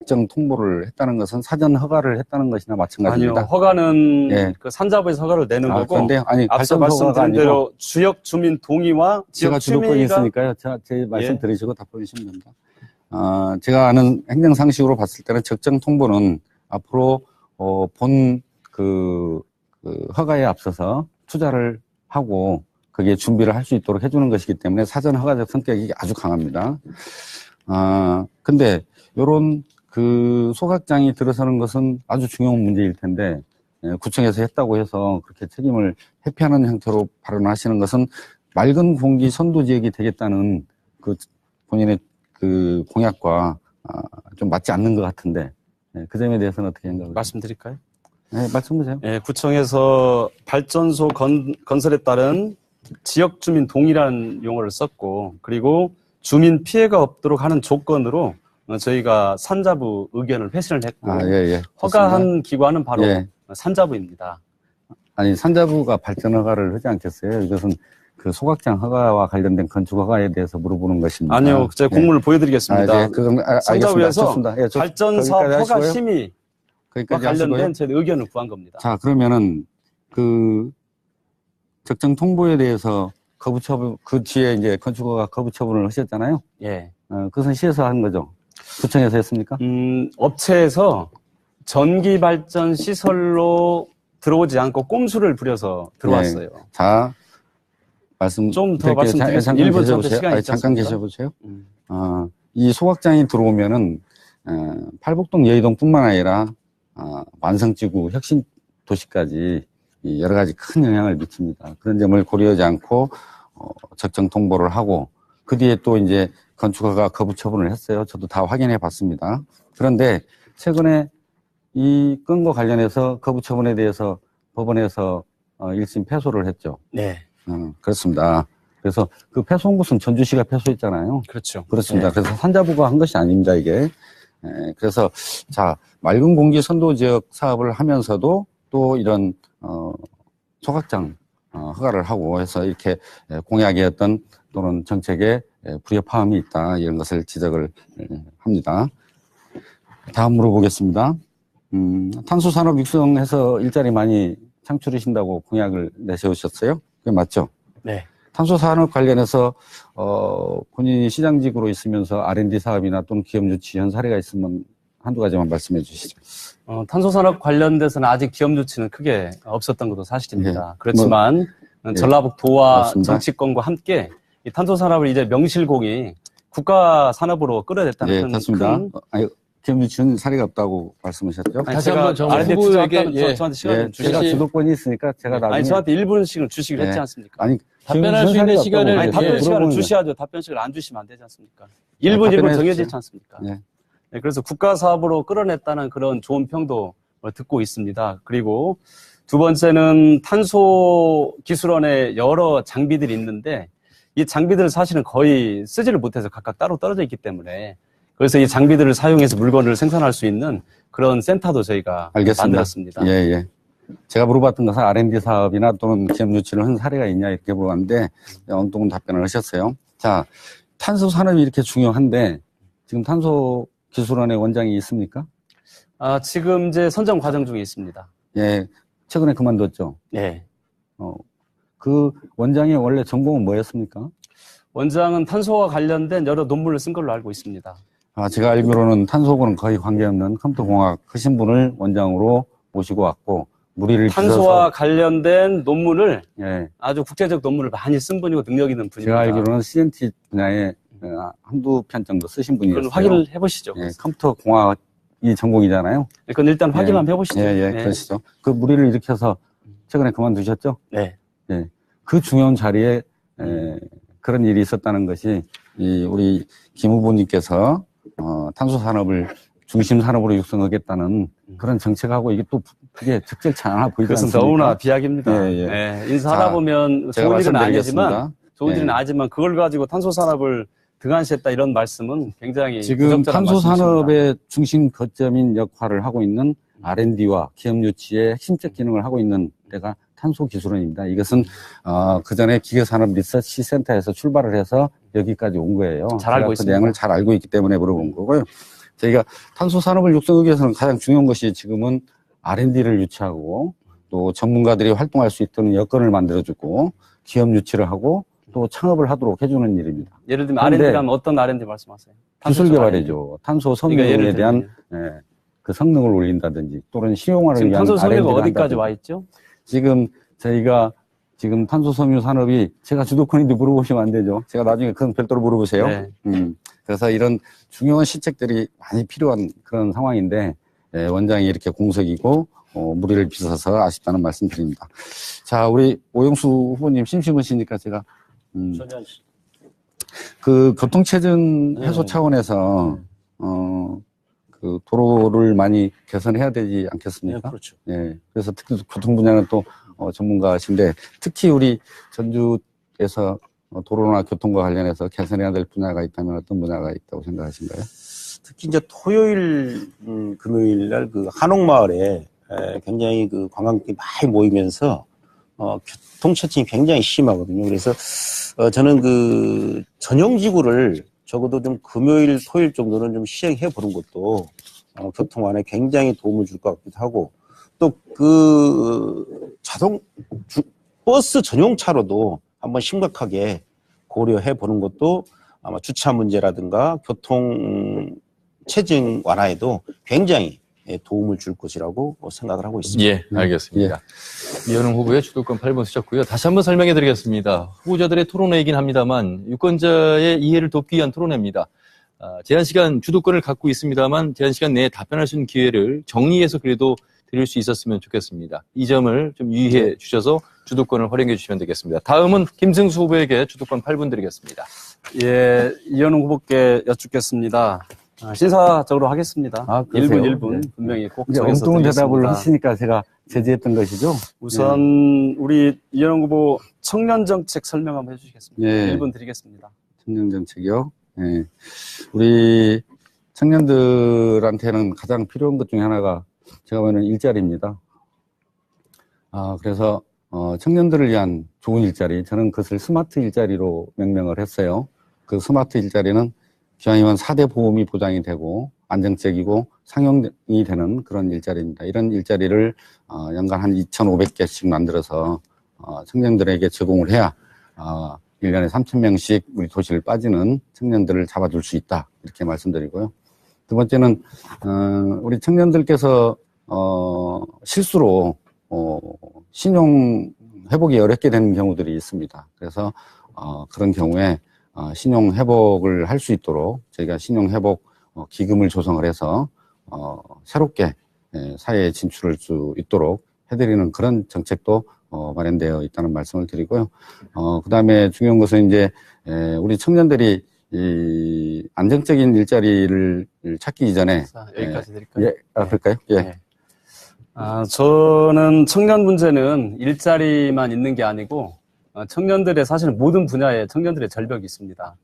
적정 통보를 했다는 것은 사전 허가를 했다는 것이나 마찬가지입니다. 아니요, 허가는 예. 그 산자부에서 허가를 내는 거고. 그런데 아니 앞서 발전소가 말씀드린 아니고 대로 지역 주민 동의와 제가 지역 주도권이 취미가 있으니까요. 제 말씀 예. 들으시고 답변 주시면 됩니다. 제가 아는 행정상식으로 봤을 때는 적정 통보는 앞으로 그 허가에 앞서서 투자를 하고 거기에 준비를 할 수 있도록 해주는 것이기 때문에 사전 허가적 성격이 아주 강합니다. 근데 요런 그 소각장이 들어서는 것은 아주 중요한 문제일 텐데 구청에서 했다고 해서 그렇게 책임을 회피하는 형태로 발언하시는 것은 맑은 공기 선도 지역이 되겠다는 그 본인의 그 공약과 좀 맞지 않는 것 같은데 그 점에 대해서는 어떻게 생각하세요? 말씀드릴까요? 네, 말씀하세요. 예, 구청에서 발전소 건설에 따른 지역 주민 동의라는 용어를 썼고, 그리고 주민 피해가 없도록 하는 조건으로 저희가 산자부 의견을 회신을 했고, 예. 허가한 기관은 바로 예. 산자부입니다. 아니, 산자부가 발전 허가를 하지 않겠어요? 이것은 그 소각장 허가와 관련된 건축 허가에 대해서 물어보는 것입니다. 아니요, 제가 공문을 보여드리겠습니다. 예, 그건 산자부에서 예, 발전사업 허가 하시고요. 심의와 거기까지 관련된 하시고요. 제 의견을 구한 겁니다. 자, 그러면은 그 적정 통보에 대해서 거부 처분, 그 뒤에 이제 건축허가 거부 처분을 하셨잖아요. 예. 그것은 시에서 한 거죠. 구청에서 했습니까? 업체에서 전기 발전 시설로 들어오지 않고 꼼수를 부려서 들어왔어요. 네. 자, 좀 더 말씀드리겠습니다. 1분 정도 시간이 있지 잠깐 않습니까? 계셔보세요. 이 소각장이 들어오면은 팔복동 여의동뿐만 아니라 만성지구 혁신 도시까지 여러 가지 큰 영향을 미칩니다. 그런 점을 고려하지 않고 적정 통보를 하고 그 뒤에 또 이제 건축허가 거부 처분을 했어요. 저도 다 확인해 봤습니다. 그런데 최근에 이 건과 관련해서 거부 처분에 대해서 법원에서 1심 패소를 했죠. 네. 그렇습니다. 그래서 그 패소한 것은 전주시가 패소했잖아요. 그렇죠. 그렇습니다. 네. 그래서 산자부가 한 것이 아닙니다, 이게. 그래서 자, 맑은 공기 선도 지역 사업을 하면서도 또 이런 소각장 허가를 하고 해서 이렇게 공약이었던 또는 정책에 불협화음이 있다, 이런 것을 지적을 합니다. 다음 물어보겠습니다. 탄소산업 육성해서 일자리 많이 창출하신다고 공약을 내세우셨어요? 그게 맞죠? 네. 탄소산업 관련해서 본인이 시장직으로 있으면서 R&D 사업이나 또는 기업 유치 현 사례가 있으면 한두 가지만 말씀해 주시죠. 탄소산업 관련돼서는 아직 기업 유치는 크게 없었던 것도 사실입니다. 예. 그렇지만 전라북도와 맞습니다. 정치권과 함께 이 탄소산업을 이제 명실공히 국가 산업으로 끌어냈다는 큰 맞습니다. 기업 유치는 사례가 없다고 말씀하셨죠? 다시 한번 정 후보에게 저한테 시간 좀 제가 주시죠. 주도권이 있으니까 제가 나중에 아니 저한테 1분씩을 주시기로 예. 했지 않습니까? 아니 답변할 수 있는 시간을 아니 답변 시간을 주셔야죠. 답변 시간을 안 주시면 안 되지 않습니까? 1분 답변해 정해져 주십시오. 있지 않습니까? 네. 네, 그래서 국가 사업으로 끌어냈다는 그런 좋은 평도 듣고 있습니다. 그리고 두 번째는 탄소 기술원에 여러 장비들이 있는데 이 장비들을 사실은 거의 쓰지를 못해서 각각 따로 떨어져 있기 때문에 그래서 이 장비들을 사용해서 물건을 생산할 수 있는 그런 센터도 저희가 알겠습니다. 만들었습니다. 예. 제가 물어봤던 것은 R&D 사업이나 또는 기업 유치를 한 사례가 있냐 이렇게 물어봤는데 엉뚱한 답변을 하셨어요. 자, 탄소 산업이 이렇게 중요한데 지금 탄소 기술원의 원장이 있습니까? 지금 이제 선정 과정 중에 있습니다. 예, 최근에 그만뒀죠. 네. 그 원장의 원래 전공은 뭐였습니까? 원장은 탄소와 관련된 여러 논문을 쓴 걸로 알고 있습니다. 제가 알기로는 탄소하고는 거의 관계없는 컴퓨터공학 하신 분을 원장으로 모시고 왔고 무리를 탄소와 관련된 논문을 예, 아주 국제적 논문을 많이 쓴 분이고 능력 있는 분입니다. 제가 알기로는 CNT 분야에 한두 편 정도 쓰신 분이었어요. 그건 확인을 해보시죠. 예, 컴퓨터공학이 전공이잖아요. 그건 일단 확인만 해보시죠. 예, 네. 그러시죠. 그 무리를 일으켜서 최근에 그만두셨죠? 네. 예, 그 중요한 자리에 그런 일이 있었다는 것이 우리 김 후보님께서 탄소 산업을 중심 산업으로 육성하겠다는 그런 정책하고 이게 또 그게 적절치 않아 보이지 그것은 않습니까? 너무나 비약입니다. 예. 네, 인사하다 자, 보면 제가 좋은 일은 말씀드리겠습니다. 아니지만 좋은 일은 예. 아니지만 그걸 가지고 탄소 산업을 등한시했다 이런 말씀은 굉장히 지금 부적절한 탄소 말씀이십니다. 산업의 중심 거점인 역할을 하고 있는 R&D와 기업 유치의 핵심적 기능을 하고 있는 데가 탄소기술원입니다. 이것은 그 전에 기계산업 리서치 센터에서 출발을 해서 여기까지 온 거예요. 잘 알고 그 있습니다. 내용을 잘 알고 있기 때문에 물어본 거고요. 저희가 탄소 산업을 육성하기 위해서는 가장 중요한 것이 지금은 R&D를 유치하고 또 전문가들이 활동할 수 있도록 여건을 만들어주고 기업 유치를 하고 또 창업을 하도록 해주는 일입니다. 예를 들면 그런데 R&D라면 어떤 R&D 말씀하세요? 기술 개발이죠. 탄소 성능에 대한 그 성능을 올린다든지 또는 시용화를 지금 위한 탄소 섬유가 R&D를 어디까지 한다든지. 와 있죠? 지금 저희가 지금 탄소 섬유 산업이 제가 주도권인데 물어보시면 안 되죠. 제가 나중에 그건 별도로 물어보세요. 네. 그래서 이런 중요한 시책들이 많이 필요한 그런 상황인데 원장이 이렇게 공석이고 무리를 빚어서 아쉽다는 말씀 드립니다. 자, 우리 오영수 후보님 심심하시니까 제가 그 교통체증 해소 차원에서 그 도로를 많이 개선해야 되지 않겠습니까? 네, 그렇죠. 예. 그래서 특히 교통 분야는 또 전문가신데 특히 우리 전주에서 도로나 교통과 관련해서 개선해야 될 분야가 있다면 어떤 분야가 있다고 생각하신가요? 특히 이제 토요일, 금요일 날 그 한옥마을에 굉장히 그 관광객이 많이 모이면서 교통체증이 굉장히 심하거든요. 그래서 저는 그 전용지구를 적어도 좀 금요일, 토요일 정도는 좀 시행해 보는 것도 교통안에 굉장히 도움을 줄 것 같기도 하고 또 그 버스 전용차로도 한번 심각하게 고려해 보는 것도 아마 주차 문제라든가 교통 체증 완화에도 굉장히 도움을 줄 것이라고 생각을 하고 있습니다. 예, 알겠습니다. 이현웅 후보의 주도권 8번 쓰셨고요. 다시 한번 설명해 드리겠습니다. 후보자들의 토론회이긴 합니다만 유권자의 이해를 돕기 위한 토론회입니다. 제한시간 주도권을 갖고 있습니다만 제한시간 내에 답변할 수 있는 기회를 정리해서 그래도 드릴 수 있었으면 좋겠습니다. 이 점을 좀 유의해 주셔서 주도권을 활용해 주시면 되겠습니다. 다음은 김승수 후보에게 주도권 8분 드리겠습니다. 예, 이현웅 후보께 여쭙겠습니다. 신사적으로 하겠습니다. 1분 1분 네. 분명히 꼭 이제 정해서 엉뚱한 대답을 드리겠습니다. 하시니까 제가 제지했던 것이죠. 우선 우리 이현웅 후보 청년 정책 설명 한번 해주시겠습니다. 예. 1분 드리겠습니다. 청년 정책이요. 예. 우리 청년들한테는 가장 필요한 것 중에 하나가 제가 보는 일자리입니다. 그래서 청년들을 위한 좋은 일자리, 저는 그것을 스마트 일자리로 명명을 했어요. 그 스마트 일자리는 기왕이면 4대 보험이 보장이 되고 안정적이고 상용이 되는 그런 일자리입니다. 이런 일자리를 연간 한 2,500개씩 만들어서 청년들에게 제공을 해야 1년에 3,000명씩 우리 도시를 빠지는 청년들을 잡아줄 수 있다. 이렇게 말씀드리고요. 두 번째는 우리 청년들께서 실수로 신용 회복이 어렵게 되는 경우들이 있습니다. 그래서 그런 경우에 신용 회복을 할 수 있도록 저희가 신용 회복 기금을 조성을 해서 새롭게 사회에 진출할 수 있도록 해드리는 그런 정책도 마련되어 있다는 말씀을 드리고요. 그다음에 중요한 것은 이제 우리 청년들이 이 안정적인 일자리를 찾기 이전에 자, 여기까지 드릴까요? 그럴까요? 예. 네. 저는 청년 문제는 일자리만 있는 게 아니고 청년들의 사실은 모든 분야에 청년들의 절벽이 있습니다.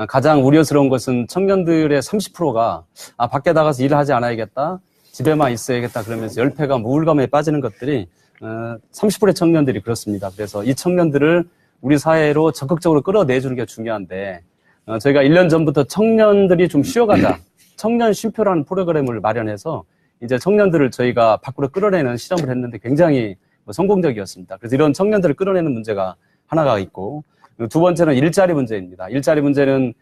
가장 우려스러운 것은 청년들의 30%가 밖에 나가서 일을 하지 않아야겠다, 집에만 있어야겠다 그러면서 열패감, 우울감에 빠지는 것들이 30%의 청년들이 그렇습니다. 그래서 이 청년들을 우리 사회로 적극적으로 끌어내주는 게 중요한데 저희가 1년 전부터 청년들이 좀 쉬어가자, 청년 쉼표라는 프로그램을 마련해서 이제 청년들을 저희가 밖으로 끌어내는 실험을 했는데 굉장히 성공적이었습니다. 그래서 이런 청년들을 끌어내는 문제가 하나가 있고, 두 번째는 일자리 문제입니다. 일자리 문제는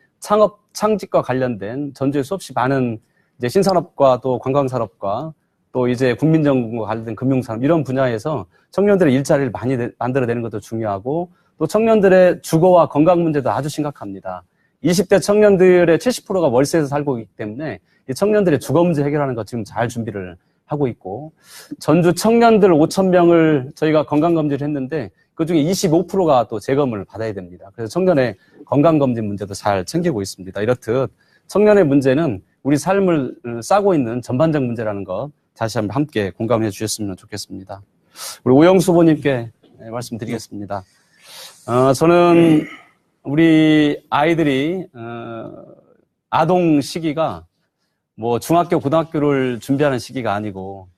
창직과 관련된 전주에 수없이 많은 이제 신산업과 또 관광산업과 또 이제 국민정부와 관련된 금융산업 이런 분야에서 청년들의 일자리를 많이 만들어내는 것도 중요하고 또 청년들의 주거와 건강 문제도 아주 심각합니다. 20대 청년들의 70%가 월세에서 살고 있기 때문에 이 청년들의 주거 문제 해결하는 것 지금 잘 준비를 하고 있고 전주 청년들 5,000명을 저희가 건강검진을 했는데 그중에 25%가 또 재검을 받아야 됩니다. 그래서 청년의 건강검진 문제도 잘 챙기고 있습니다. 이렇듯 청년의 문제는 우리 삶을 싸고 있는 전반적 문제라는 것 다시 한번 함께 공감해 주셨으면 좋겠습니다. 우리 오영수 후보님께 말씀드리겠습니다. 저는 우리 아이들이 아동 시기가 뭐 중학교, 고등학교를 준비하는 시기가 아니고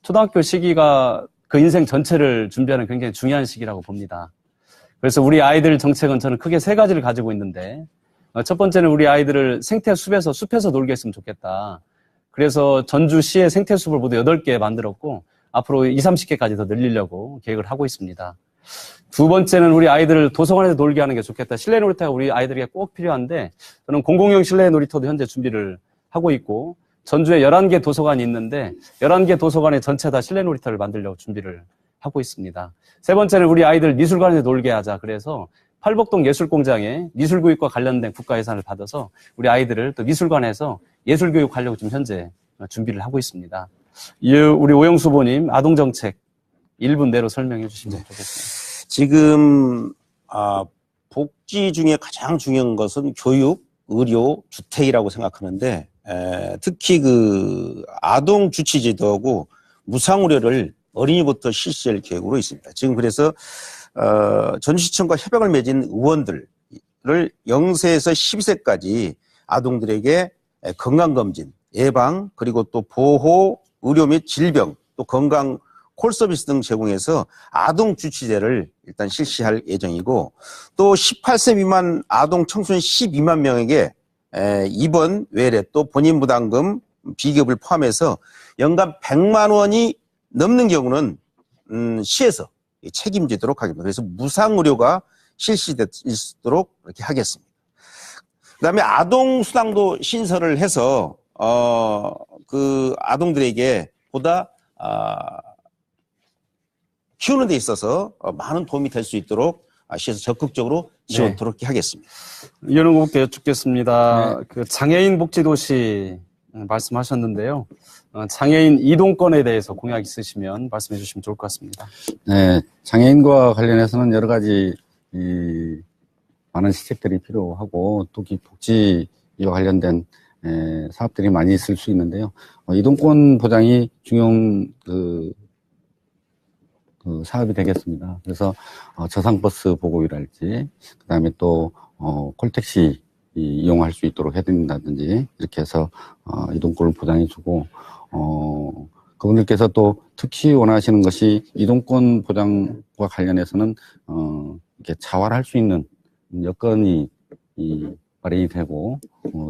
초등학교 시기가 그 인생 전체를 준비하는 굉장히 중요한 시기라고 봅니다. 그래서 우리 아이들 정책은 저는 크게 세 가지를 가지고 있는데 첫 번째는 우리 아이들을 생태 숲에서 놀게 했으면 좋겠다. 그래서 전주시의 생태숲을 모두 8개 만들었고 앞으로 20, 30개까지 더 늘리려고 계획을 하고 있습니다. 두 번째는 우리 아이들을 도서관에서 놀게 하는 게 좋겠다. 실내 놀이터가 우리 아이들에게 꼭 필요한데 저는 공공용 실내 놀이터도 현재 준비를 하고 있고 전주에 11개 도서관이 있는데 11개 도서관에 전체 다 실내 놀이터를 만들려고 준비를 하고 있습니다. 세 번째는 우리 아이들 미술관에서 놀게 하자. 그래서 팔복동 예술공장에 미술교육과 관련된 국가 예산을 받아서 우리 아이들을 또 미술관에서 예술교육하려고 지금 현재 준비를 하고 있습니다. 우리 오영수 후보님 아동정책 1분 내로 설명해 주시면 좋겠습니다. 지금 복지 중에 가장 중요한 것은 교육, 의료, 주택이라고 생각하는데 특히 그 아동 주치 제도하고 무상의료를 어린이부터 실시할 계획으로 있습니다. 지금 그래서 전주시청과 협약을 맺은 의원들을 0세에서 12세까지 아동들에게 건강검진, 예방, 그리고 또 보호, 의료 및 질병, 또 건강 콜서비스 등 제공해서 아동 주치제를 일단 실시할 예정이고 또 18세 미만 아동 청소년 12만 명에게 입원, 외래 또 본인 부담금, 비급을 포함해서 연간 100만 원이 넘는 경우는 시에서 책임지도록 하겠습니다. 그래서 무상의료가 실시되도록 이렇게 하겠습니다. 그다음에 아동수당도 신설을 해서 그 아동들에게 보다 키우는 데 있어서 많은 도움이 될 수 있도록 시에서 적극적으로 지원토록 하겠습니다. 이현웅 후보께 여쭙겠습니다. 그 장애인 복지도시 말씀하셨는데요. 장애인 이동권에 대해서 공약 있으시면 말씀해 주시면 좋을 것 같습니다. 네, 장애인과 관련해서는 여러 가지 많은 시책들이 필요하고 또 복지와 관련된 사업들이 많이 있을 수 있는데요. 이동권 보장이 중요한 그 사업이 되겠습니다. 그래서 저상버스 보급이랄지 그다음에 또 콜택시 이용할 수 있도록 해드린다든지 이렇게 해서 이동권을 보장해주고 그분들께서 또 특히 원하시는 것이 이동권 보장과 관련해서는 이렇게 자활할 수 있는 여건이 마련이 되고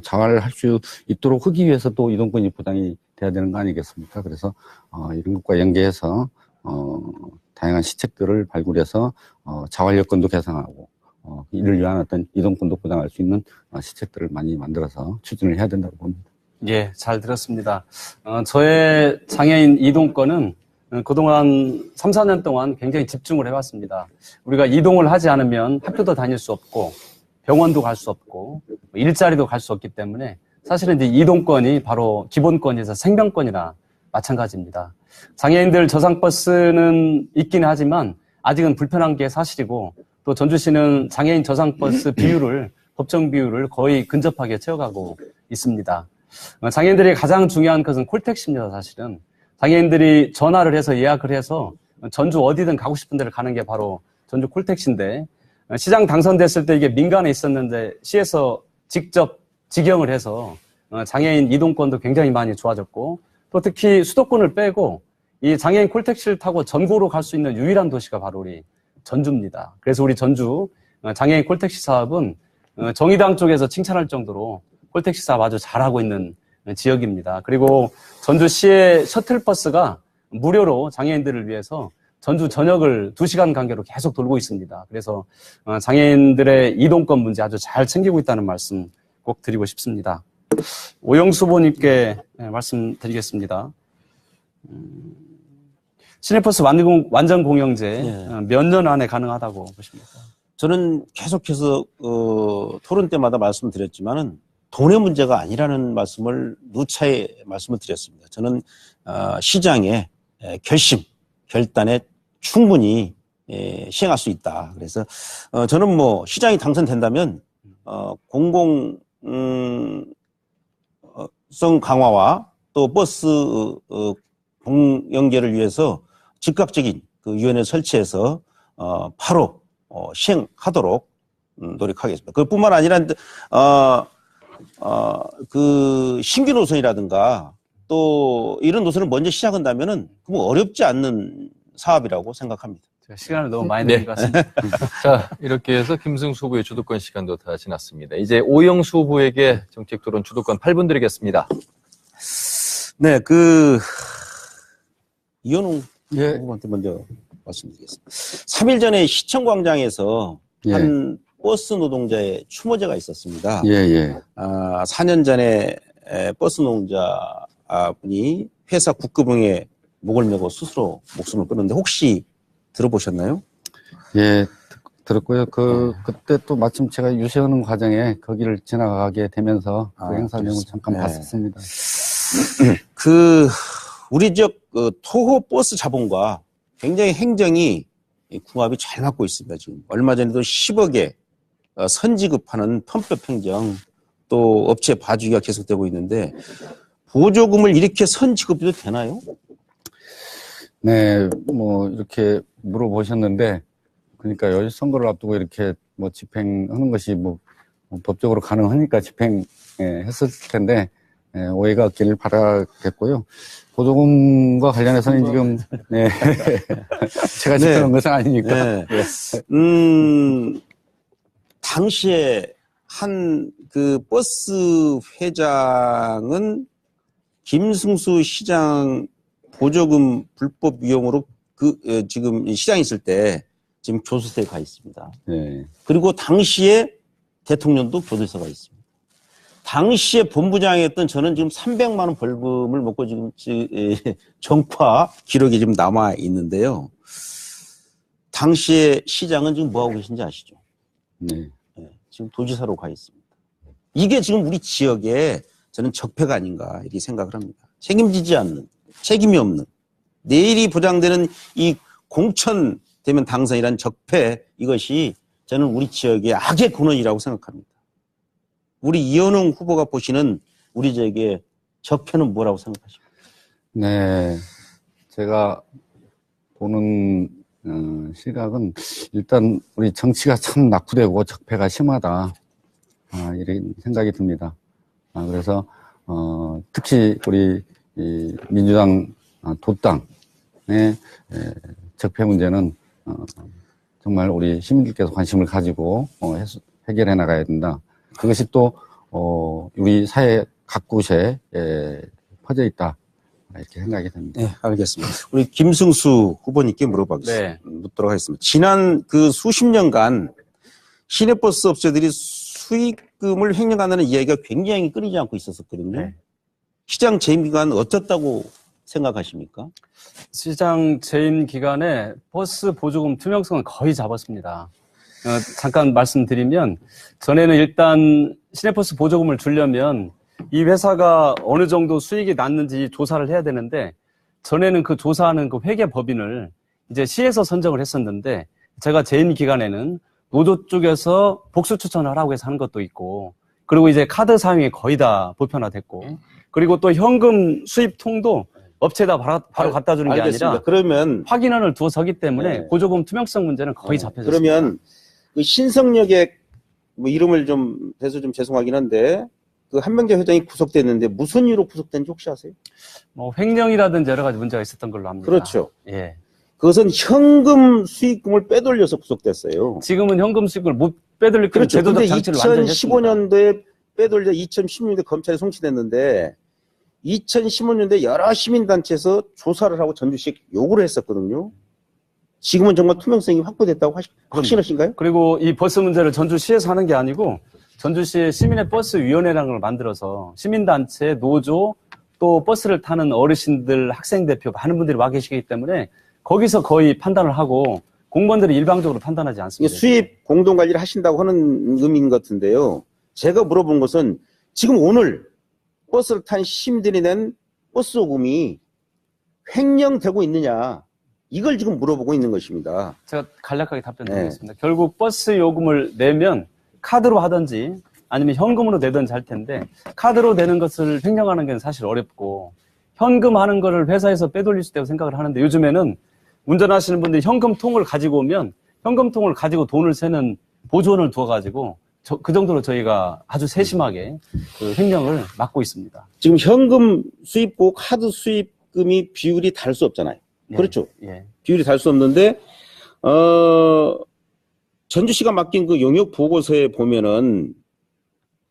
자활할 수 있도록 하기 위해서 또 이동권이 보장이 돼야 되는 거 아니겠습니까? 그래서 이런 것과 연계해서 다양한 시책들을 발굴해서 자활 여건도 개선하고 이를 위한 어떤 이동권도 보장할 수 있는 시책들을 많이 만들어서 추진을 해야 된다고 봅니다. 예, 잘 들었습니다. 저의 장애인 이동권은 그동안 3, 4년 동안 굉장히 집중을 해왔습니다. 우리가 이동을 하지 않으면 학교도 다닐 수 없고 병원도 갈 수 없고 일자리도 갈 수 없기 때문에 사실은 이제 이동권이 바로 기본권에서 생명권이나 마찬가지입니다. 장애인들 저상버스는 있긴 하지만 아직은 불편한 게 사실이고 또 전주시는 장애인 저상버스 비율을 법정 비율을 거의 근접하게 채워가고 있습니다. 장애인들이 가장 중요한 것은 콜택시입니다. 사실은 장애인들이 전화를 해서 예약을 해서 전주 어디든 가고 싶은 데를 가는 게 바로 전주 콜택시인데 시장 당선됐을 때 이게 민간에 있었는데 시에서 직접 직영을 해서 장애인 이동권도 굉장히 많이 좋아졌고 또 특히 수도권을 빼고 이 장애인 콜택시를 타고 전국으로 갈 수 있는 유일한 도시가 바로 우리 전주입니다. 그래서 우리 전주 장애인 콜택시 사업은 정의당 쪽에서 칭찬할 정도로 콜택시 사업 아주 잘하고 있는 지역입니다. 그리고 전주시의 셔틀버스가 무료로 장애인들을 위해서 전주 전역을 2시간 간격으로 계속 돌고 있습니다. 그래서 장애인들의 이동권 문제 아주 잘 챙기고 있다는 말씀 꼭 드리고 싶습니다. 오영수 후보님께 말씀드리겠습니다. 시내버스 완전 공영제 몇 년 안에 가능하다고 보십니까? 저는 계속해서 토론 때마다 말씀드렸지만은 돈의 문제가 아니라는 말씀을 누차에 말씀을 드렸습니다. 저는 시장의 결심, 결단에 충분히 시행할 수 있다. 그래서 저는 뭐 시장이 당선된다면 공공성 강화와 또 버스 공영제를 위해서 즉각적인 그 위원회 설치해서 바로 시행하도록 노력하겠습니다. 그뿐만 아니라 그 신규 노선이라든가 또 이런 노선을 먼저 시작한다면은 그뭐 어렵지 않는 사업이라고 생각합니다. 제가 시간을 너무 많이 내는 것 같습니다. 자, 이렇게 해서 김승수 후보의 주도권 시간도 다 지났습니다. 이제 오영수 후보에게 정책 토론 주도권 8분 드리겠습니다. 네, 이현웅 예, 후보한테 먼저 말씀드리겠습니다. 3일 전에 시청광장에서 예. 한 버스 노동자의 추모제가 있었습니다. 예, 예. 4년 전에 버스 노동자 분이 회사 국급응에 목을 메고 스스로 목숨을 끊었는데 혹시 들어보셨나요? 예, 들었고요. 그때 또 마침 제가 유세하는 과정에 거기를 지나가게 되면서 그 행사 내용을 잠깐 네. 봤었습니다. 우리 지역 토호 버스 자본과 굉장히 행정이 궁합이 잘 맞고 있습니다. 지금 얼마 전에도 10억에 선지급하는 펌프 행정 또 업체 봐주기가 계속되고 있는데 보조금을 이렇게 선지급해도 되나요? 네, 뭐 이렇게 물어보셨는데, 그러니까 여기 선거를 앞두고 이렇게 뭐 집행하는 것이 뭐 법적으로 가능하니까 집행했을 텐데 오해가 없기를 바라겠고요. 보조금과 관련해서는 지금 네, 제가 집행한 것은 아니니까. 네. 당시에 한 버스 회장은 김승수 시장 보조금 불법 이용으로 지금 시장에 있을 때 지금 교수소에 가 있습니다. 네. 그리고 당시에 대통령도 교도소가 있습니다. 당시에 본부장이었던 저는 지금 300만 원 벌금을 먹고 지금 정파 기록이 지금 남아 있는데요. 당시에 시장은 지금 뭐 하고 계신지 아시죠? 네. 네, 지금 도지사로 가 있습니다. 이게 지금 우리 지역에 저는 적폐가 아닌가 이렇게 생각을 합니다. 책임지지 않는, 책임이 없는, 내일이 보장되는 이 공천되면 당선이란 적폐, 이것이 저는 우리 지역의 악의 근원이라고 생각합니다. 우리 이현웅 후보가 보시는 우리 지역의 적폐는 뭐라고 생각하십니까? 네. 제가 보는 시각은 일단 우리 정치가 참 낙후되고 적폐가 심하다. 이런 생각이 듭니다. 그래서 특히 우리 이 민주당 도당의 적폐 문제는 정말 우리 시민들께서 관심을 가지고 해결해 나가야 된다. 그것이 또 우리 사회 각 곳에 퍼져 있다. 이렇게 생각이 됩니다. 네, 알겠습니다. 우리 김승수 후보님께 묻도록 하겠습니다. 지난 수십 년간 시내버스 업체들이 수익금을 횡령한다는 이야기가 굉장히 끊이지 않고 있었거든요. 네. 시장 재임 기간 어떻다고 생각하십니까? 시장 재임 기간에 버스 보조금 투명성은 거의 잡았습니다. 잠깐 말씀드리면 전에는 일단 시내버스 보조금을 주려면 이 회사가 어느 정도 수익이 났는지 조사를 해야 되는데 전에는 그 조사하는 그 회계법인을 이제 시에서 선정을 했었는데 제가 재임 기간에는 노조 쪽에서 복수 추천을 하라고 해서 하는 것도 있고 그리고 이제 카드 사용이 거의 다 보편화됐고 그리고 또 현금 수입통도 업체에다 바로 갖다 주는 게 알겠습니다. 아니라 그러면 확인원을 두어 서기 때문에 네. 보조금 투명성 문제는 거의 잡혀졌습니다. 그러면 신성역에 이름을 좀 대서 좀 죄송하긴 한데 한명재 회장이 구속됐는데 무슨 이유로 구속된지 혹시 아세요? 횡령이라든지 여러 가지 문제가 있었던 걸로 압니다. 그렇죠. 예. 그것은 현금 수익금을 빼돌려서 구속됐어요. 지금은 현금 수익을 못 빼돌릴 그렇죠. 제도적 근데 장치를 완전히 했습니다. 2015년도에 빼돌려 2016년도에 검찰에 송치됐는데 2015년도에 여러 시민단체에서 조사를 하고 전주시에 요구를 했었거든요. 지금은 정말 투명성이 확보됐다고 확신하신가요? 그리고 이 버스 문제를 전주시에서 하는 게 아니고 전주시에 시민의 버스 위원회라는 걸 만들어서 시민단체, 노조, 또 버스를 타는 어르신들, 학생 대표 많은 분들이 와 계시기 때문에 거기서 거의 판단을 하고 공무원들이 일방적으로 판단하지 않습니다. 수입 공동관리를 하신다고 하는 의미인 것 같은데요. 제가 물어본 것은 지금 오늘 버스를 탄 시민들이 낸 버스 요금이 횡령되고 있느냐 이걸 지금 물어보고 있는 것입니다. 제가 간략하게 답변드리겠습니다. 결국 버스 요금을 내면 카드로 하든지 아니면 현금으로 내든지 할 텐데 카드로 내는 것을 횡령하는 게 사실 어렵고 현금 하는 거를 회사에서 빼돌릴 수 있다고 생각을 하는데 요즘에는 운전하시는 분들이 현금통을 가지고 오면 현금통을 가지고 돈을 세는 보조원을 두어가지고 그 정도로 저희가 아주 세심하게 그 횡령을 막고 있습니다. 지금 현금 수입고 카드 수입금이 비율이 다를 수 없잖아요. 예, 그렇죠. 예. 비율이 다를 수 없는데 전주시가 맡긴 그 용역 보고서에 보면은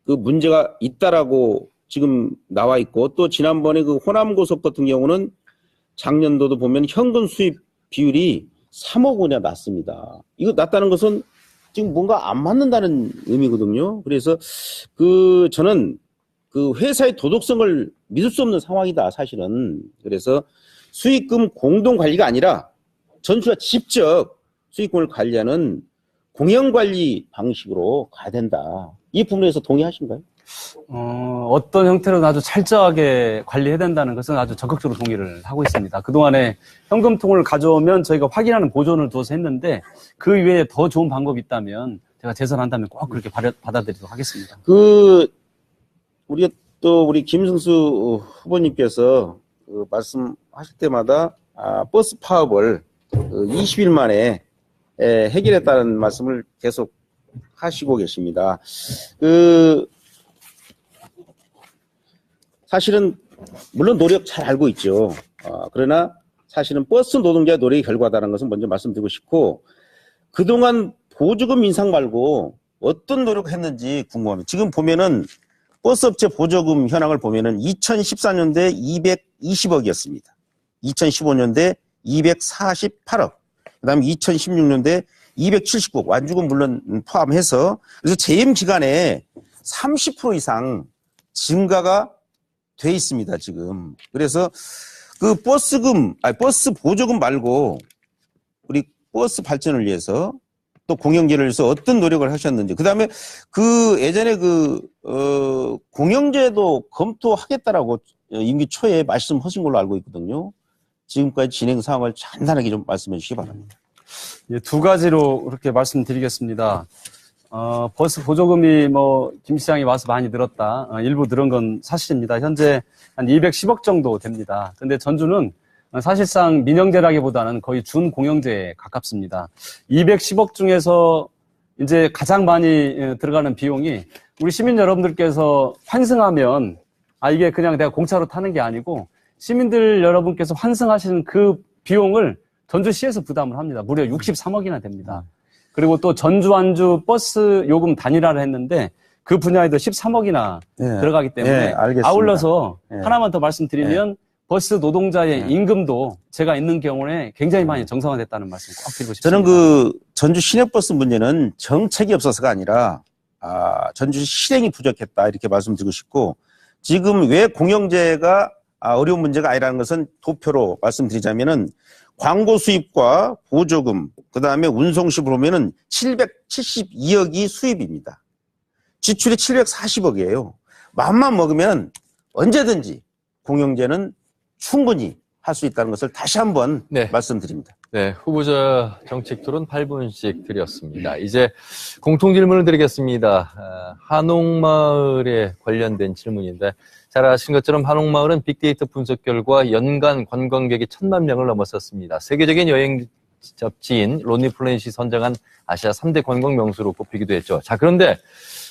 그 문제가 있다라고 지금 나와 있고 또 지난번에 그 호남고속 같은 경우는 작년도도 보면 현금 수입 비율이 3억 원이나 낮습니다. 이거 낮다는 것은 지금 뭔가 안 맞는다는 의미거든요. 그래서 저는 그 회사의 도덕성을 믿을 수 없는 상황이다, 사실은. 그래서 수익금 공동 관리가 아니라 전주가 직접 수익금을 관리하는 공영 관리 방식으로 가야 된다. 이 부분에서 동의하신가요? 어떤 형태로든 아주 철저하게 관리해야 된다는 것은 아주 적극적으로 동의를 하고 있습니다. 그동안에 현금통을 가져오면 저희가 확인하는 보존을 두어서 했는데 그 외에 더 좋은 방법이 있다면 제가 제선한다면 꼭 그렇게 받아들이도록 하겠습니다. 우리 김승수 후보님께서 말씀하실 때마다 버스 파업을 20일 만에 해결했다는 말씀을 계속 하시고 계십니다. 사실은 물론 노력 잘 알고 있죠. 그러나 사실은 버스 노동자의 노력의 결과다라는 것은 먼저 말씀드리고 싶고, 그동안 보조금 인상 말고 어떤 노력을 했는지 궁금합니다. 지금 보면은 버스업체 보조금 현황을 보면은 2014년대 220억이었습니다. 2015년대 248억. 그다음에 2016년대 279억. 완주금 물론 포함해서, 그래서 재임 기간에 30% 이상 증가가 돼 있습니다, 지금. 그래서 그 버스 보조금 말고 우리 버스 발전을 위해서 또 공영제를 위해서 어떤 노력을 하셨는지, 그 다음에 예전에 공영제도 검토하겠다라고 임기 초에 말씀하신 걸로 알고 있거든요. 지금까지 진행 상황을 간단하게 좀 말씀해 주시기 바랍니다. 예, 두 가지로 그렇게 말씀드리겠습니다. 버스 보조금이 김 시장이 와서 많이 늘었다. 일부 늘은 건 사실입니다. 현재 한 210억 정도 됩니다. 근데 전주는 사실상 민영제라기보다는 거의 준공영제에 가깝습니다. 210억 중에서 이제 가장 많이 들어가는 비용이 우리 시민 여러분들께서 환승하면, 이게 그냥 내가 공짜로 타는 게 아니고 시민들 여러분께서 환승하시는 그 비용을 전주시에서 부담을 합니다. 무려 63억이나 됩니다. 그리고 또 전주 완주 버스 요금 단일화를 했는데 그 분야에도 13억이나 들어가기 때문에 알겠습니다. 아울러서 하나만 더 말씀드리면 버스 노동자의 임금도 제가 있는 경우에 굉장히 많이 정상화됐다는 말씀 꼭 드리고 싶습니다. 저는 전주 시내버스 문제는 정책이 없어서가 아니라 전주 실행이 부족했다, 이렇게 말씀드리고 싶고, 지금 왜 공영제가 어려운 문제가 아니라는 것은 도표로 말씀드리자면은 광고 수입과 보조금, 그 다음에 운송시 보면은 772억이 수입입니다. 지출이 740억이에요. 마음만 먹으면 언제든지 공영제는 충분히 할 수 있다는 것을 다시 한번 말씀드립니다. 네, 후보자 정책 토론 8분씩 드렸습니다. 이제 공통 질문을 드리겠습니다. 한옥마을에 관련된 질문인데, 잘 아신 것처럼 한옥마을은 빅데이터 분석 결과 연간 관광객이 1,000만 명을 넘어섰습니다. 세계적인 여행 잡지인 론리플래닛이 선정한 아시아 3대 관광 명소로 꼽히기도 했죠. 자, 그런데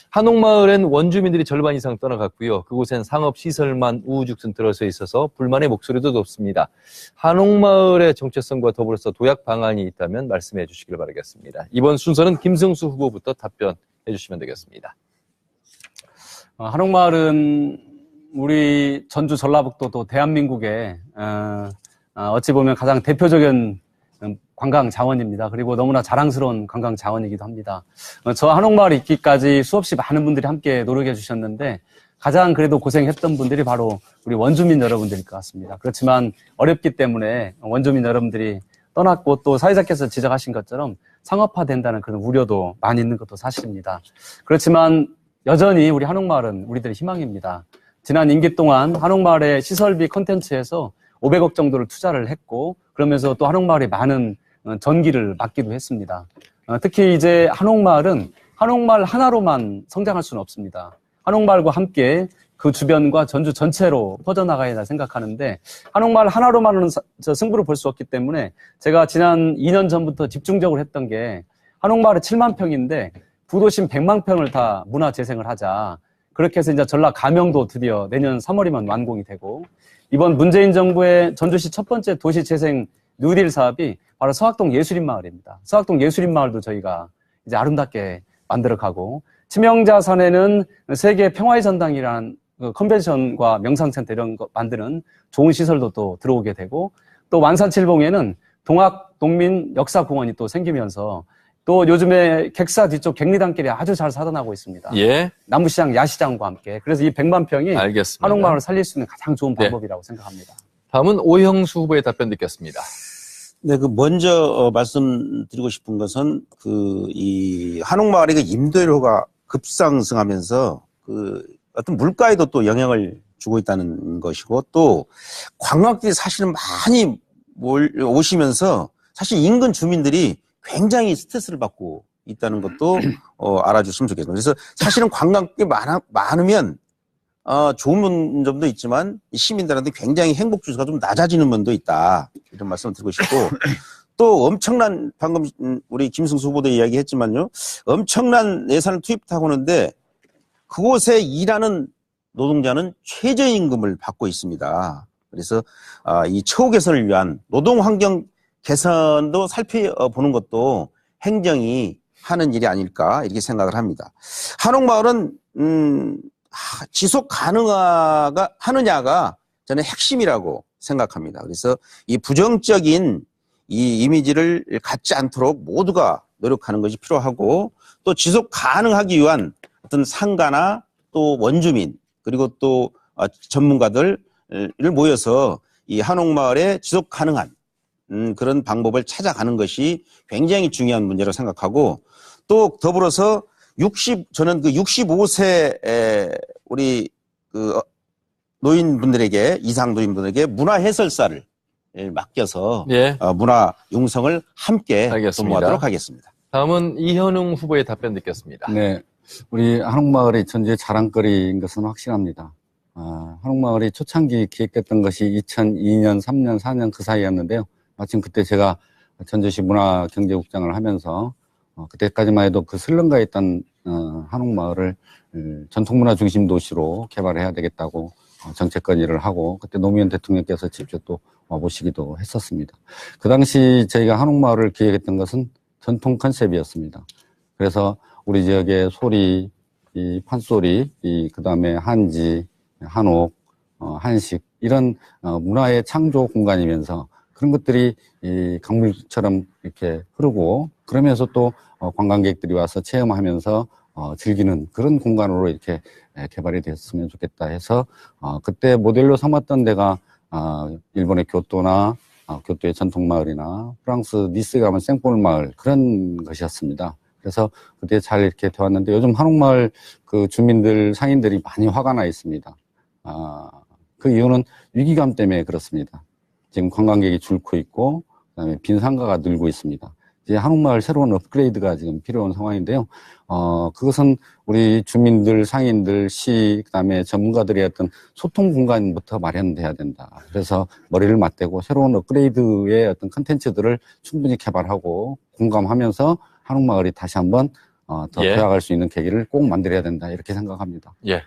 한옥마을엔 원주민들이 절반 이상 떠나갔고요. 그곳엔 상업시설만 우후죽순 들어서 있어서 불만의 목소리도 높습니다. 한옥마을의 정체성과 더불어서 도약 방안이 있다면 말씀해 주시길 바라겠습니다. 이번 순서는 김승수 후보부터 답변해 주시면 되겠습니다. 한옥마을은 우리 전주 전라북도 또 대한민국의 어찌 보면 가장 대표적인 관광 자원입니다. 그리고 너무나 자랑스러운 관광 자원이기도 합니다. 저 한옥마을에 있기까지 수없이 많은 분들이 함께 노력해 주셨는데 가장 그래도 고생했던 분들이 바로 우리 원주민 여러분들일 것 같습니다. 그렇지만 어렵기 때문에 원주민 여러분들이 떠났고, 또 사회자께서 지적하신 것처럼 상업화된다는 그런 우려도 많이 있는 것도 사실입니다. 그렇지만 여전히 우리 한옥마을은 우리들의 희망입니다. 지난 임기 동안 한옥마을의 시설비 콘텐츠에서 500억 정도를 투자를 했고, 그러면서 또 한옥마을에 많은 전기를 맡기도 했습니다. 특히 이제 한옥마을은 한옥마을 하나로만 성장할 수는 없습니다. 한옥마을과 함께 그 주변과 전주 전체로 퍼져나가야 한다 생각하는데, 한옥마을 하나로만은 승부를 볼 수 없기 때문에 제가 지난 2년 전부터 집중적으로 했던 게, 한옥마을이 7만 평인데 부도심 100만 평을 다 문화 재생을 하자. 그렇게 해서 이제 전라 가명도 드디어 내년 3월이면 완공이 되고, 이번 문재인 정부의 전주시 첫 번째 도시 재생 뉴딜 사업이 바로 서학동 예술인마을입니다. 서학동 예술인마을도 저희가 이제 아름답게 만들어가고, 치명자산에는 세계 평화의 전당이라는 컨벤션과 명상센터 이런 거 만드는 좋은 시설도 또 들어오게 되고, 또 완산칠봉에는 동학농민역사공원이 또 생기면서 또 요즘에 객사 뒤쪽 객리단길이 아주 잘 살아나고 있습니다. 예, 남부시장, 야시장과 함께. 그래서 이 100만 평이 알겠습니다. 한옥마을을 살릴 수 있는 가장 좋은 네. 방법이라고 생각합니다. 다음은 오형수 후보의 답변 듣겠습니다. 네, 먼저 말씀드리고 싶은 것은 이 한옥마을의 그 임대료가 급상승하면서 어떤 물가에도 또 영향을 주고 있다는 것이고, 또 관광객들이 사실은 많이 오시면서 사실 인근 주민들이 굉장히 스트레스를 받고 있다는 것도 알아주시면 좋겠습니다. 그래서 사실은 관광객이 많으면 좋은 점도 있지만 시민들한테 굉장히 행복 지수가 좀 낮아지는 면도 있다, 이런 말씀을 드리고 싶고, 또 엄청난, 방금 우리 김승수 후보도 이야기했지만요, 엄청난 예산을 투입하고 있는데 그곳에 일하는 노동자는 최저임금을 받고 있습니다. 그래서 이 처우 개선을 위한 노동 환경 개선도 살펴보는 것도 행정이 하는 일이 아닐까, 이렇게 생각을 합니다. 한옥마을은 지속 가능하느냐가 저는 핵심이라고 생각합니다. 그래서 이 부정적인 이 이미지를 갖지 않도록 모두가 노력하는 것이 필요하고, 또 지속 가능하기 위한 어떤 상가나 또 원주민, 그리고 또 전문가들을 모여서 이 한옥마을에 지속 가능한 그런 방법을 찾아가는 것이 굉장히 중요한 문제라고 생각하고, 또 더불어서 저는 65세 우리 노인분들에게, 이상 노인분들에게 문화 해설사를 맡겨서 예, 문화 융성을 함께 알겠습니다. 도모하도록 하겠습니다. 다음은 이현웅 후보의 답변 듣겠습니다. 네. 우리 한옥마을이 전주의 자랑거리인 것은 확실합니다. 한옥마을이 초창기 기획됐던 것이 2002년, 3년, 4년 그 사이였는데요. 마침 그때 제가 전주시 문화경제국장을 하면서 그때까지만 해도 그 설렁가에 있던 한옥마을을 전통문화 중심 도시로 개발해야 되겠다고 정책 건의를 하고, 그때 노무현 대통령께서 직접 또 와보시기도 했었습니다. 그 당시 저희가 한옥마을을 기획했던 것은 전통 컨셉이었습니다. 그래서 우리 지역의 소리, 이 판소리, 그다음에 한지, 한옥, 한식, 이런 문화의 창조 공간이면서 그런 것들이 이 강물처럼 이렇게 흐르고, 그러면서 또 관광객들이 와서 체험하면서 즐기는 그런 공간으로 이렇게 개발이 됐으면 좋겠다 해서 그때 모델로 삼았던 데가 일본의 교토나 교토의 전통마을이나 프랑스 니스에 가면 생폴 마을, 그런 것이었습니다. 그래서 그때 잘 이렇게 되었는데, 요즘 한옥마을 그 주민들, 상인들이 많이 화가 나 있습니다. 그 이유는 위기감 때문에 그렇습니다. 지금 관광객이 줄고 있고, 그다음에 빈 상가가 늘고 있습니다. 이제 한옥마을 새로운 업그레이드가 지금 필요한 상황인데요. 그것은 우리 주민들, 상인들, 시, 그다음에 전문가들의 어떤 소통 공간부터 마련돼야 된다. 그래서 머리를 맞대고 새로운 업그레이드의 어떤 컨텐츠들을 충분히 개발하고 공감하면서 한옥마을이 다시 한번 더 되어갈 수 있는 계기를 꼭 만들어야 된다, 이렇게 생각합니다. 예.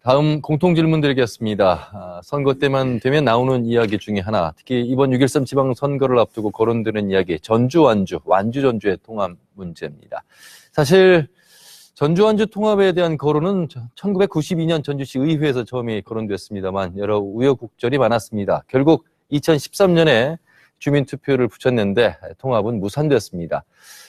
다음 공통 질문 드리겠습니다. 선거 때만 되면 나오는 이야기 중에 하나, 특히 이번 6.13 지방선거를 앞두고 거론되는 이야기, 전주, 완주, 전주의 통합 문제입니다. 사실 전주, 완주 통합에 대한 거론은 1992년 전주시 의회에서 처음에 거론됐습니다만 여러 우여곡절이 많았습니다. 결국 2013년에 주민투표를 붙였는데 통합은 무산됐습니다.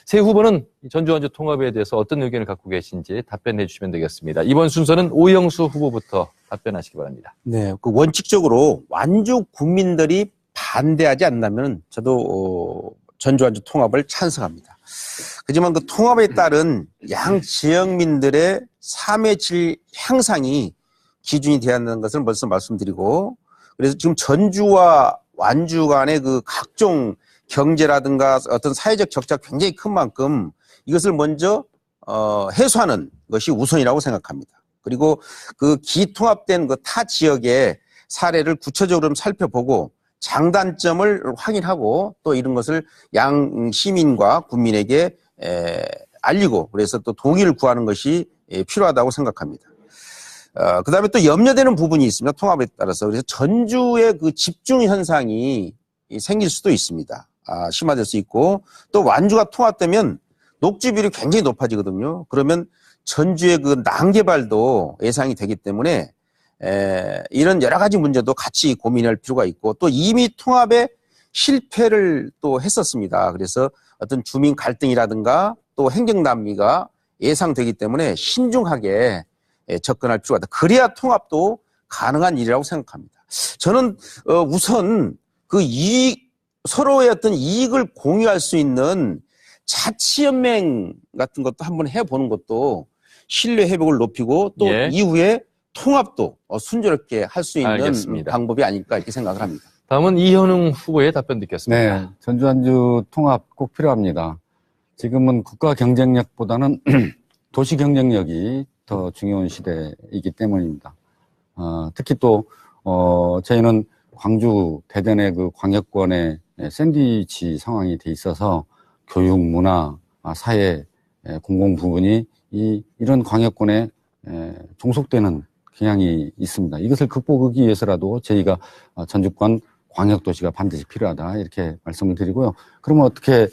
새 후보는 전주, 완주 통합에 대해서 어떤 의견을 갖고 계신지 답변해 주시면 되겠습니다. 이번 순서는 오영수 후보부터 답변하시기 바랍니다. 네, 원칙적으로 완주 국민들이 반대하지 않는다면 저도 전주, 완주 통합을 찬성합니다. 하지만 그 통합에 따른 양 지역민들의 삶의 질 향상이 기준이 되어야 한다는 것을 먼저 말씀드리고, 그래서 지금 전주와 완주 간의 그 각종 경제라든가 어떤 사회적 적자가 굉장히 큰 만큼 이것을 먼저 해소하는 것이 우선이라고 생각합니다. 그리고 그 기통합된 그 타 지역의 사례를 구체적으로 좀 살펴보고 장단점을 확인하고 또 이런 것을 양 시민과 국민에게 알리고, 그래서 또 동의를 구하는 것이 필요하다고 생각합니다. 그 다음에 또 염려되는 부분이 있습니다. 통합에 따라서. 그래서 전주의 그 집중 현상이 생길 수도 있습니다. 심화될 수 있고, 또 완주가 통합되면 녹지비율이 굉장히 높아지거든요. 그러면 전주의 그 난개발도 예상이 되기 때문에 이런 여러 가지 문제도 같이 고민할 필요가 있고 또 이미 통합에 실패를 또 했었습니다. 그래서 어떤 주민 갈등이라든가 또 행정 난미가 예상되기 때문에 신중하게 접근할 필요가 있다. 그래야 통합도 가능한 일이라고 생각합니다. 저는 우선 그 서로의 어떤 이익을 공유할 수 있는 자치연맹 같은 것도 한번 해보는 것도 신뢰 회복을 높이고 또 예. 이후에 통합도 순조롭게 할 수 있는 알겠습니다. 방법이 아닐까 이렇게 생각을 합니다. 다음은 이현웅 후보의 답변 듣겠습니다. 네, 전주 안주 통합 꼭 필요합니다. 지금은 국가 경쟁력보다는 도시 경쟁력이 더 중요한 시대이기 때문입니다. 특히 또 저희는 광주 대전의 그 광역권의 샌드위치 상황이 돼 있어서 교육, 문화, 사회, 공공 부분이 이런 광역권에 종속되는 경향이 있습니다. 이것을 극복하기 위해서라도 저희가 전주권 광역도시가 반드시 필요하다 이렇게 말씀을 드리고요. 그러면 어떻게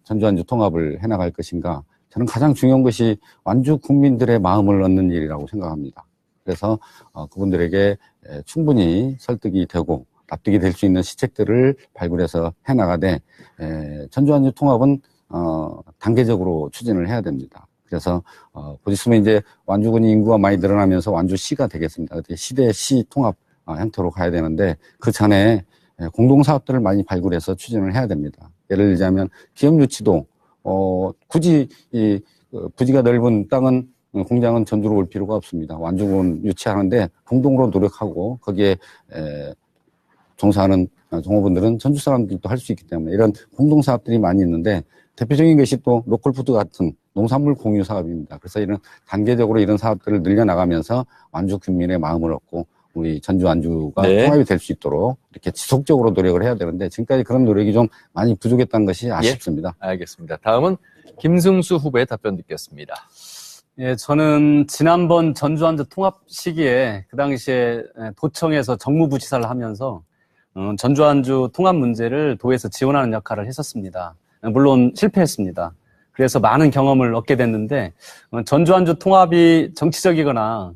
전주 안주 통합을 해나갈 것인가? 저는 가장 중요한 것이 완주 국민들의 마음을 얻는 일이라고 생각합니다. 그래서 그분들에게 충분히 설득이 되고 납득이 될 수 있는 시책들을 발굴해서 해나가되 전주 안주 통합은 단계적으로 추진을 해야 됩니다. 그래서 곧 있으면 이제 완주군이 인구가 많이 늘어나면서 완주시가 되겠습니다. 시대시 통합 형태로 가야 되는데 그 전에 공동사업들을 많이 발굴해서 추진을 해야 됩니다. 예를 들자면 기업 유치도 굳이 부지가 넓은 땅은 공장은 전주로 올 필요가 없습니다. 완주군 유치하는데 공동으로 노력하고 거기에 종사하는 종업원들은 전주 사람들도 할 수 있기 때문에 이런 공동사업들이 많이 있는데 대표적인 것이 또 로컬푸드 같은 농산물 공유 사업입니다. 그래서 이런 단계적으로 이런 사업들을 늘려나가면서 완주 국민의 마음을 얻고 우리 전주 안주가 네. 통합이 될 수 있도록 이렇게 지속적으로 노력을 해야 되는데 지금까지 그런 노력이 좀 많이 부족했다는 것이 아쉽습니다. 알겠습니다. 다음은 김승수 후보의 답변 듣겠습니다. 예, 저는 지난번 전주 안주 통합 시기에 그 당시에 도청에서 정무부지사를 하면서 전주 안주 통합 문제를 도에서 지원하는 역할을 했었습니다. 물론 실패했습니다. 그래서 많은 경험을 얻게 됐는데 전주 안주 통합이 정치적이거나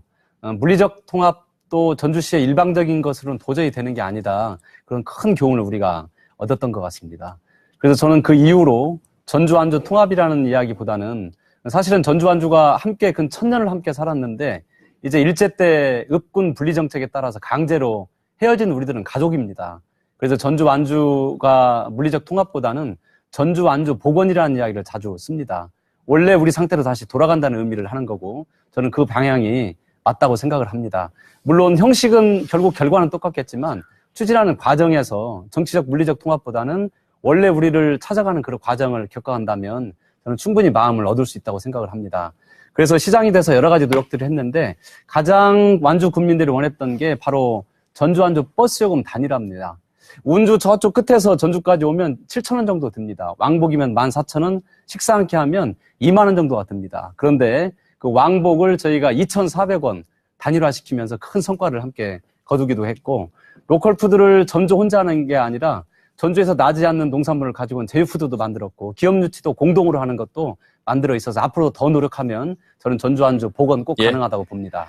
물리적 통합도 전주시의 일방적인 것으로는 도저히 되는 게 아니다. 그런 큰 교훈을 우리가 얻었던 것 같습니다. 그래서 저는 그 이후로 전주 안주 통합이라는 이야기보다는 사실은 전주 안주가 함께 근 1000년을 함께 살았는데 이제 일제 때 읍군 분리 정책에 따라서 강제로 헤어진 우리들은 가족입니다. 그래서 전주 안주가 물리적 통합보다는 전주 안주 복원이라는 이야기를 자주 씁니다. 원래 우리 상태로 다시 돌아간다는 의미를 하는 거고 저는 그 방향이 맞다고 생각을 합니다. 물론 형식은 결국 결과는 똑같겠지만 추진하는 과정에서 정치적 물리적 통합보다는 원래 우리를 찾아가는 그런 과정을 겪어간다면 저는 충분히 마음을 얻을 수 있다고 생각을 합니다. 그래서 시장이 돼서 여러 가지 노력들을 했는데 가장 완주 국민들이 원했던 게 바로 전주 안주 버스 요금 단일화입니다. 운주 저쪽 끝에서 전주까지 오면 7,000원 정도 듭니다. 왕복이면 14,000원, 식사 함께 하면 2만 원 정도가 듭니다. 그런데 그 왕복을 저희가 2,400원 단일화시키면서 큰 성과를 함께 거두기도 했고 로컬 푸드를 전주 혼자 하는 게 아니라 전주에서 나지 않는 농산물을 가지고 온 제휴푸드도 만들었고 기업 유치도 공동으로 하는 것도 만들어 있어서 앞으로 더 노력하면 저는 전주 안주 복원 꼭 가능하다고 봅니다.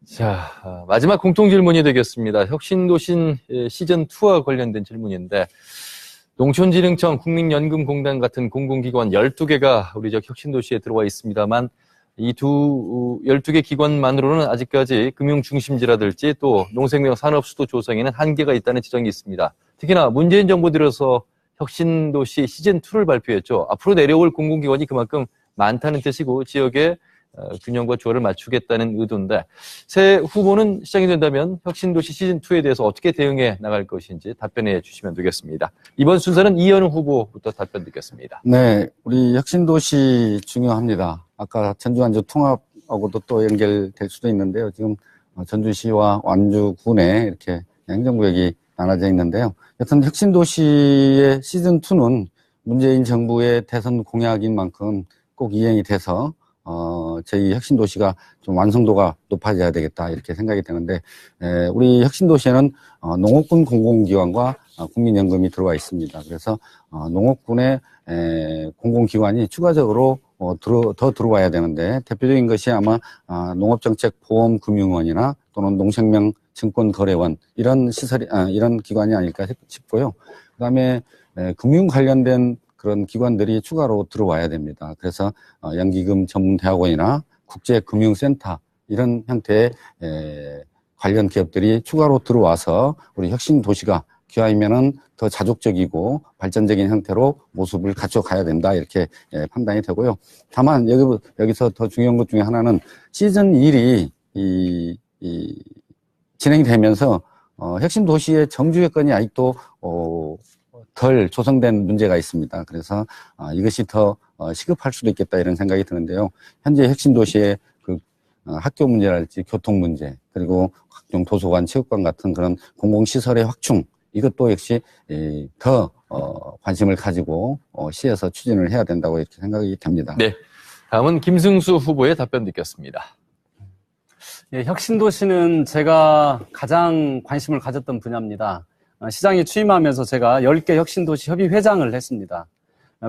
자, 마지막 공통 질문이 되겠습니다. 혁신도심 시즌2와 관련된 질문인데, 농촌진흥청, 국민연금공단 같은 공공기관 12개가 우리 혁신도시에 들어와 있습니다만, 이 12개 기관만으로는 아직까지 금융중심지라든지 또 농생명 산업수도 조성에는 한계가 있다는 지적이 있습니다. 특히나 문재인 정부 들어서 혁신도시 시즌2를 발표했죠. 앞으로 내려올 공공기관이 그만큼 많다는 뜻이고, 지역에 균형과 조화를 맞추겠다는 의도인데 새 후보는 시작이 된다면 혁신도시 시즌2에 대해서 어떻게 대응해 나갈 것인지 답변해 주시면 되겠습니다. 이번 순서는 이현웅 후보부터 답변 듣겠습니다. 네, 우리 혁신도시 중요합니다. 아까 전주완주 통합하고도 또 연결될 수도 있는데요. 지금 전주시와 완주군에 이렇게 행정구역이 나눠져 있는데요. 여튼 혁신도시의 시즌2는 문재인 정부의 대선 공약인 만큼 꼭 이행이 돼서 저희 혁신도시가 좀 완성도가 높아져야 되겠다 이렇게 생각이 되는데 우리 혁신도시에는 농업군 공공기관과 국민연금이 들어와 있습니다. 그래서 농업군의 공공기관이 추가적으로 더 들어와야 되는데 대표적인 것이 아마 농업정책보험금융원이나 또는 농생명증권거래원 이런 시설이 이런 기관이 아닐까 싶고요. 그다음에 금융 관련된 그런 기관들이 추가로 들어와야 됩니다. 그래서 연기금 전문대학원이나 국제금융센터 이런 형태의 관련 기업들이 추가로 들어와서 우리 혁신도시가 기왕이면은 더 자족적이고 발전적인 형태로 모습을 갖춰가야 된다 이렇게 판단이 되고요. 다만 여기서 더 중요한 것 중에 하나는 시즌 1이 진행이 되면서 혁신도시의 정주 여건이 아직도 덜 조성된 문제가 있습니다. 그래서 이것이 더 시급할 수도 있겠다 이런 생각이 드는데요. 현재 혁신도시의 그 학교 문제랄지 교통 문제 그리고 각종 도서관, 체육관 같은 그런 공공시설의 확충 이것도 역시 더 관심을 가지고 시에서 추진을 해야 된다고 이렇게 생각이 됩니다. 네. 다음은 김승수 후보의 답변 듣겠습니다. 예, 혁신도시는 제가 가장 관심을 가졌던 분야입니다. 시장에 취임하면서 제가 10개 혁신도시 협의회장을 했습니다.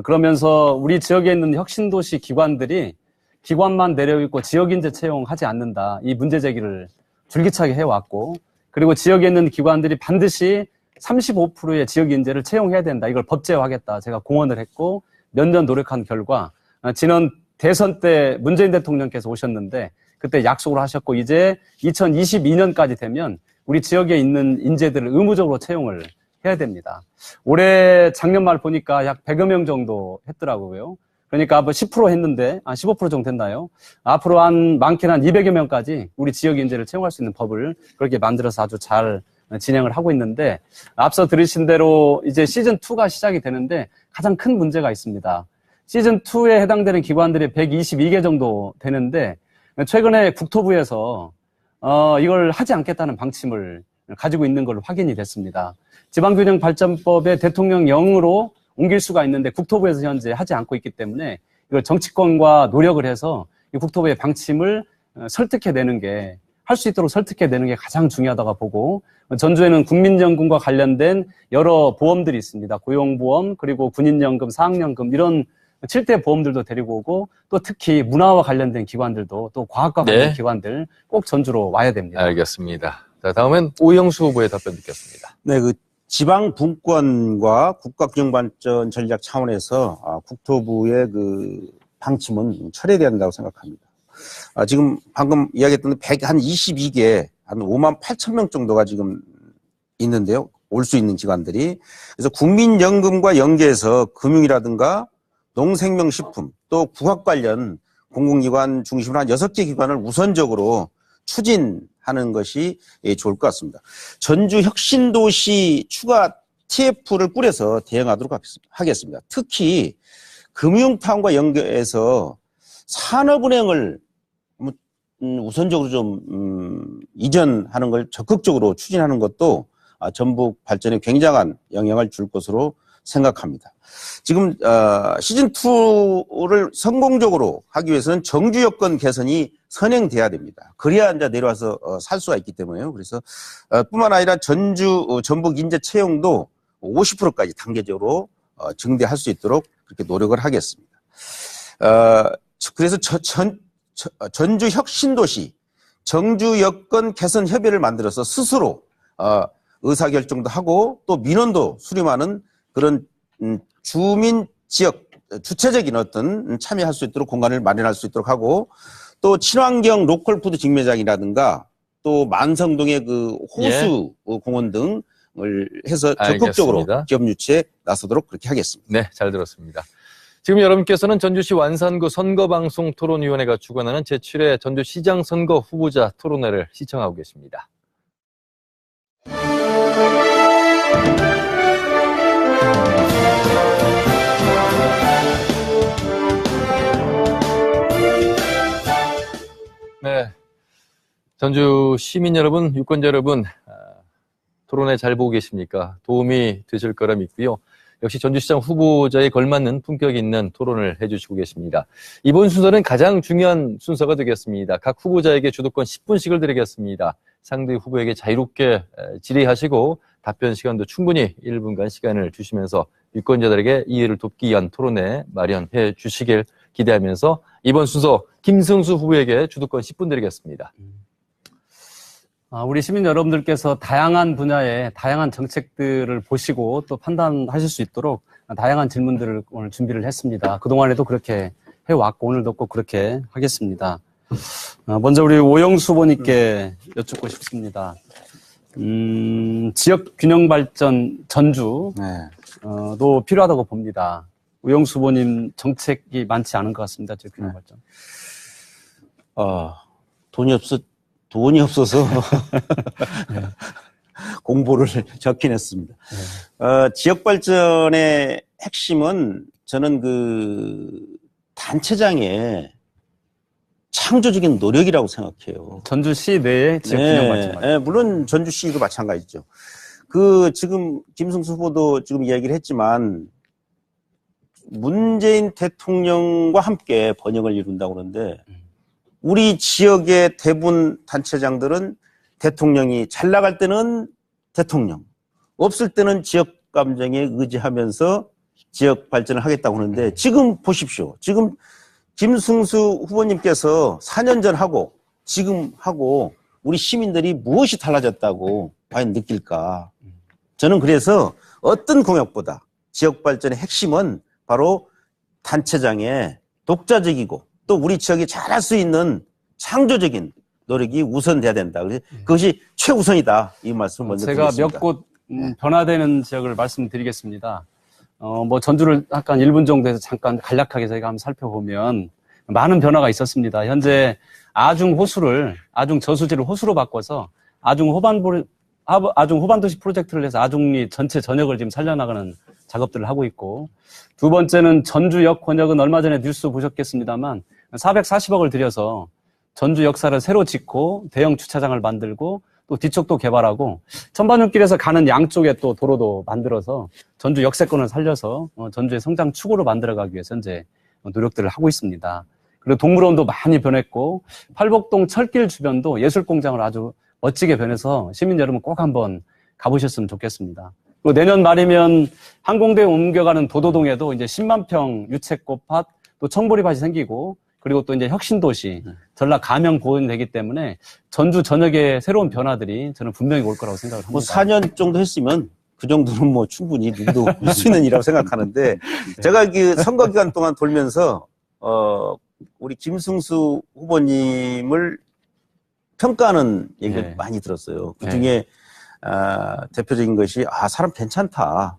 그러면서 우리 지역에 있는 혁신도시 기관들이 기관만 내려있고 지역인재 채용하지 않는다. 이 문제 제기를 줄기차게 해왔고 그리고 지역에 있는 기관들이 반드시 35%의 지역인재를 채용해야 된다. 이걸 법제화하겠다. 제가 공언을 했고 몇 년 노력한 결과 지난 대선 때 문재인 대통령께서 오셨는데 그때 약속을 하셨고 이제 2022년까지 되면 우리 지역에 있는 인재들을 의무적으로 채용을 해야 됩니다. 올해 작년 말 보니까 약 100여 명 정도 했더라고요. 그러니까 10% 했는데 15% 정도 됐나요? 앞으로 많게는 한 200여 명까지 우리 지역 인재를 채용할 수 있는 법을 그렇게 만들어서 아주 잘 진행을 하고 있는데 앞서 들으신 대로 이제 시즌2가 시작이 되는데 가장 큰 문제가 있습니다. 시즌2에 해당되는 기관들이 122개 정도 되는데 최근에 국토부에서 이걸 하지 않겠다는 방침을 가지고 있는 걸로 확인이 됐습니다. 지방균형발전법에 대통령령으로 옮길 수가 있는데 국토부에서 현재 하지 않고 있기 때문에 이걸 정치권과 노력을 해서 이 국토부의 방침을 설득해내는 게 할 수 있도록 설득해내는 게 가장 중요하다고 보고 전주에는 국민연금과 관련된 여러 보험들이 있습니다. 고용보험 그리고 군인연금, 사학연금 이런 7대 보험들도 데리고 오고 또 특히 문화와 관련된 기관들도 또 과학과 관련된 기관들 꼭 전주로 와야 됩니다. 알겠습니다. 자, 다음은 오영수 후보의 답변 듣겠습니다. 네, 그 지방 분권과 국가균형발전 전략 차원에서 국토부의 그 방침은 철회돼야 된다고 생각합니다. 지금 방금 이야기했던 122개, 한 5만 8천 명 정도가 지금 있는데요. 올 수 있는 기관들이. 그래서 국민연금과 연계해서 금융이라든가 농생명식품 또 국학 관련 공공기관 중심으로 한 6개 기관을 우선적으로 추진하는 것이 좋을 것 같습니다. 전주 혁신도시 추가 TF를 꾸려서 대응하도록 하겠습니다. 특히 금융타운과 연계해서 산업은행을 우선적으로 좀 이전하는 걸 적극적으로 추진하는 것도 전북 발전에 굉장한 영향을 줄 것으로 생각합니다. 지금 시즌2를 성공적으로 하기 위해서는 정주 여건 개선이 선행돼야 됩니다. 그래야 이제 내려와서 살 수가 있기 때문에요. 그래서 뿐만 아니라 전북 인재 채용도 50%까지 단계적으로 증대할 수 있도록 그렇게 노력을 하겠습니다. 그래서 전주 혁신도시 정주 여건 개선 협의를 만들어서 스스로 의사결정도 하고 또 민원도 수렴하는 그런 주민 지역 주체적인 어떤 참여할 수 있도록 공간을 마련할 수 있도록 하고 또 친환경 로컬푸드 직매장이라든가 또 만성동의 그 호수 공원 등을 해서 적극적으로 알겠습니다. 기업 유치에 나서도록 그렇게 하겠습니다. 네, 잘 들었습니다. 지금 여러분께서는 전주시 완산구 선거방송 토론위원회가 주관하는 제7회 전주시장 선거 후보자 토론회를 시청하고 계십니다. 네, 전주 시민 여러분, 유권자 여러분, 토론회 잘 보고 계십니까? 도움이 되실 거라 믿고요. 역시 전주시장 후보자에 걸맞는 품격 있는 토론을 해주시고 계십니다. 이번 순서는 가장 중요한 순서가 되겠습니다. 각 후보자에게 주도권 10분씩을 드리겠습니다. 상대 후보에게 자유롭게 질의하시고 답변 시간도 충분히 1분간 시간을 주시면서 유권자들에게 이해를 돕기 위한 토론회 마련해 주시길 기대하면서 이번 순서 김승수 후보에게 주도권 10분 드리겠습니다. 우리 시민 여러분들께서 다양한 분야의 다양한 정책들을 보시고 또 판단하실 수 있도록 다양한 질문들을 오늘 준비를 했습니다. 그동안에도 그렇게 해왔고 오늘도 꼭 그렇게 하겠습니다. 먼저 우리 오영수 후보님께 여쭙고 싶습니다. 지역 균형 발전 전주 도 필요하다고 봅니다. 오영수 후보님 정책이 많지 않은 것 같습니다. 지역 균형 발전. 돈이 없어서 공보를 적긴 했습니다. 지역 발전의 핵심은 저는 그 단체장의 창조적인 노력이라고 생각해요. 전주시 내에 지역 균형 발전. 네, 물론 전주시도 마찬가지죠. 지금 김승수 후보도 지금 이야기를 했지만 문재인 대통령과 함께 번영을 이룬다고 그러는데 우리 지역의 대부분 단체장들은 대통령이 잘 나갈 때는 대통령, 없을 때는 지역 감정에 의지하면서 지역 발전을 하겠다고 하는데 지금 보십시오. 지금 김승수 후보님께서 4년 전 하고 지금 하고 우리 시민들이 무엇이 달라졌다고 과연 느낄까? 저는 그래서 어떤 공약보다 지역 발전의 핵심은 바로 단체장의 독자적이고 또 우리 지역이 잘할 수 있는 창조적인 노력이 우선돼야 된다. 그것이 최우선이다. 이 말씀을 먼저 제가 드리겠습니다. 몇 곳 변화되는 지역을 말씀드리겠습니다. 뭐 전주를 약간 1분 정도에서 잠깐 간략하게 저희가 한번 살펴보면 많은 변화가 있었습니다. 현재 아중 저수지를 호수로 바꿔서 아중 호반도시 프로젝트를 해서 아중리 전체 전역을 지금 살려나가는 작업들을 하고 있고, 두 번째는 전주역 권역은 얼마 전에 뉴스 보셨겠습니다만 440억을 들여서 전주 역사를 새로 짓고 대형 주차장을 만들고 또 뒤쪽도 개발하고 천반육길에서 가는 양쪽에 또 도로도 만들어서 전주 역세권을 살려서 전주의 성장 축으로 만들어가기 위해서 현재 노력들을 하고 있습니다. 그리고 동물원도 많이 변했고 팔복동 철길 주변도 예술공장을 아주 멋지게 변해서 시민 여러분 꼭 한번 가보셨으면 좋겠습니다. 그리고 내년 말이면 항공대에 옮겨가는 도도동에도 이제 10만 평 유채꽃밭 또 청보리밭이 생기고 그리고 또 이제 혁신도시, 전라 가명 보존되기 때문에 전주 전역의 새로운 변화들이 저는 분명히 올 거라고 생각을 합니다. 뭐 4년 정도 했으면 그 정도는 뭐 충분히 누구도 할 수 있는 일이라고 생각하는데 제가 그 선거 기간 동안 돌면서 우리 김승수 후보님을 평가하는 얘기를 많이 들었어요. 그 중에 대표적인 것이 사람 괜찮다,